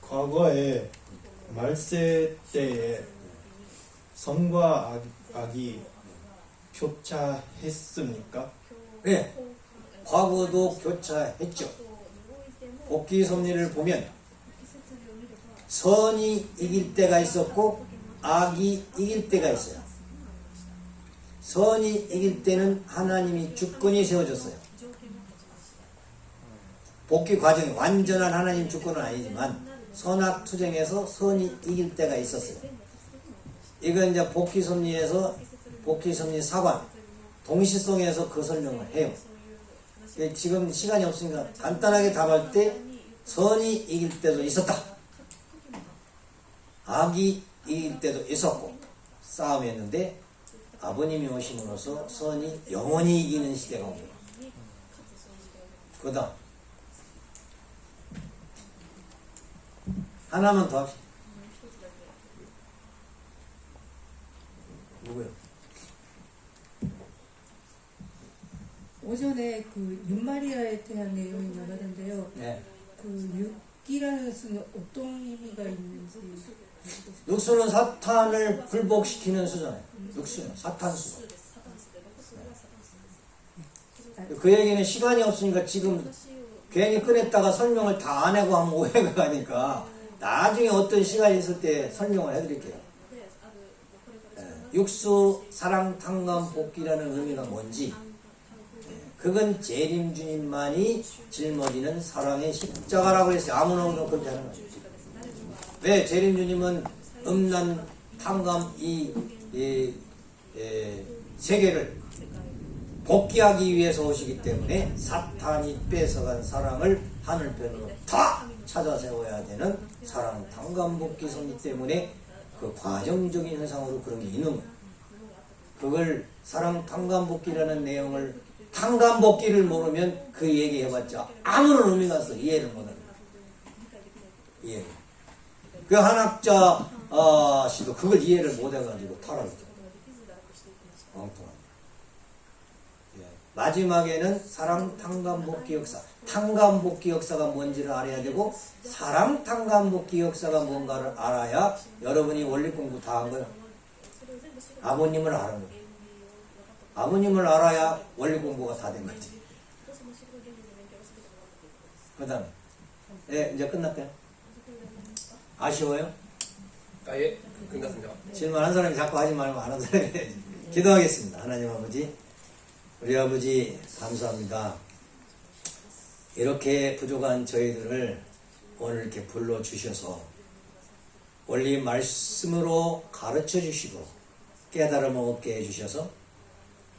과거에 말세 때에 선과 악이 교차했습니까? 네. 과거도 교차했죠. 복귀 섭리를 보면 선이 이길 때가 있었고 악이 이길 때가 있어요. 선이 이길 때는 하나님이 주권이 세워졌어요. 복귀 과정이 완전한 하나님 주권은 아니지만 선악 투쟁에서 선이 이길 때가 있었어요. 이건 이제 복귀 섭리에서 복귀 섭리 사관 동시성에서 그 설명을 해요. 지금 시간이 없으니까 간단하게 답할 때 선이 이길 때도 있었다. 악이 이길 때도 있었고 싸움했는데 아버님이 오심으로써 선이 영원히 이기는 시대가 온 거예요. 그 다음 하나만 더 합시다. 누구요? 오전에 그 윤마리아에 대한 내용이 나가던데요. 네. 그 육기라는 수는 어떤 의미가 있는지. 육수는 사탄을 굴복시키는 수잖아요. 육수는 사탄수. 그 얘기는 시간이 없으니까 지금 괜히 꺼냈다가 설명을 다 안 하고 하면 오해가 가니까 나중에 어떤 시간이 있을 때 설명을 해드릴게요. 육수, 사랑, 탕감, 복귀라는 의미가 뭔지 그건 재림 주님만이 짊어지는 사랑의 십자가라고 했어요. 아무나 그렇게 하는 거죠. 왜? 재림 주님은 음란, 탕감 이 세계를 복귀하기 위해서 오시기 때문에 사탄이 뺏어간 사랑을 하늘편으로 다 찾아 세워야 되는 사랑, 탕감, 복귀 섭리 때문에 그 과정적인 현상으로 그런 게 있는 거예요. 그걸 사랑, 탕감, 복귀라는 내용을 탕감, 복귀를 모르면 그 얘기해봤자 아무런 의미가 없어. 이해를 못하는 거예요. 이해를. 그 한학자 씨도 그걸 이해를 못해가지고 타락했죠. 엉뚱한. 예. 마지막에는 사랑, 탕감, 복귀 역사. 탕감, 복귀 역사가 뭔지를 알아야 되고 사랑, 탕감, 복귀 역사가 뭔가를 알아야 여러분이 원리 공부 다 한 거예요. 아버님을 아는 거예요. 아버님을 알아야 원리 공부가 다 된 거지. 그 다음에 예, 이제 끝났대요. 아쉬워요? 예, 끝났습니다. 질문 한 사람이 자꾸 하지 말고 안 하는 사람이 해야지. 기도하겠습니다. 하나님 아버지, 우리 아버지 감사합니다. 이렇게 부족한 저희들을 오늘 이렇게 불러주셔서 원리 말씀으로 가르쳐 주시고 깨달음을 얻게 해주셔서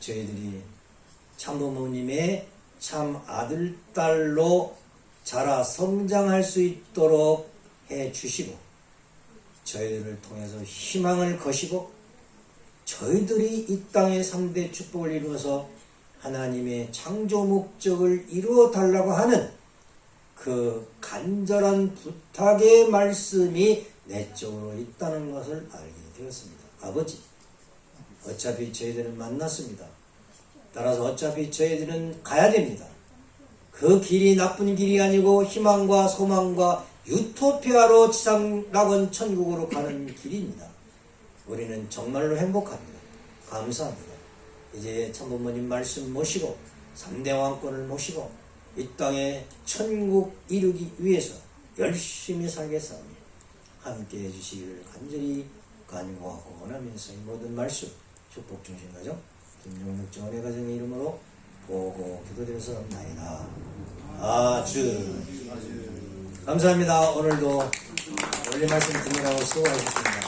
저희들이 참부모님의 참 아들, 딸로 자라 성장할 수 있도록 해주시고 저희들을 통해서 희망을 거시고 저희들이 이 땅의 3대 축복을 이루어서 하나님의 창조 목적을 이루어 달라고 하는 그 간절한 부탁의 말씀이 내적으로 있다는 것을 알게 되었습니다. 아버지, 어차피 저희들은 만났습니다. 따라서 어차피 저희들은 가야 됩니다. 그 길이 나쁜 길이 아니고 희망과 소망과 유토피아로 지상낙원 천국으로 가는 길입니다. 우리는 정말로 행복합니다. 감사합니다. 이제 참부모님 말씀 모시고 3대 왕권을 모시고 이 땅에 천국 이루기 위해서 열심히 살겠사오니 함께 해주시기를 간절히 간구하고 원하면서 이 모든 말씀 축복 중심 가정 김종혁 전의 가정의 이름으로 보고 기도드렸사옵나이다. 아주 감사합니다. 오늘도 원리 말씀 듣느라고 수고하셨습니다.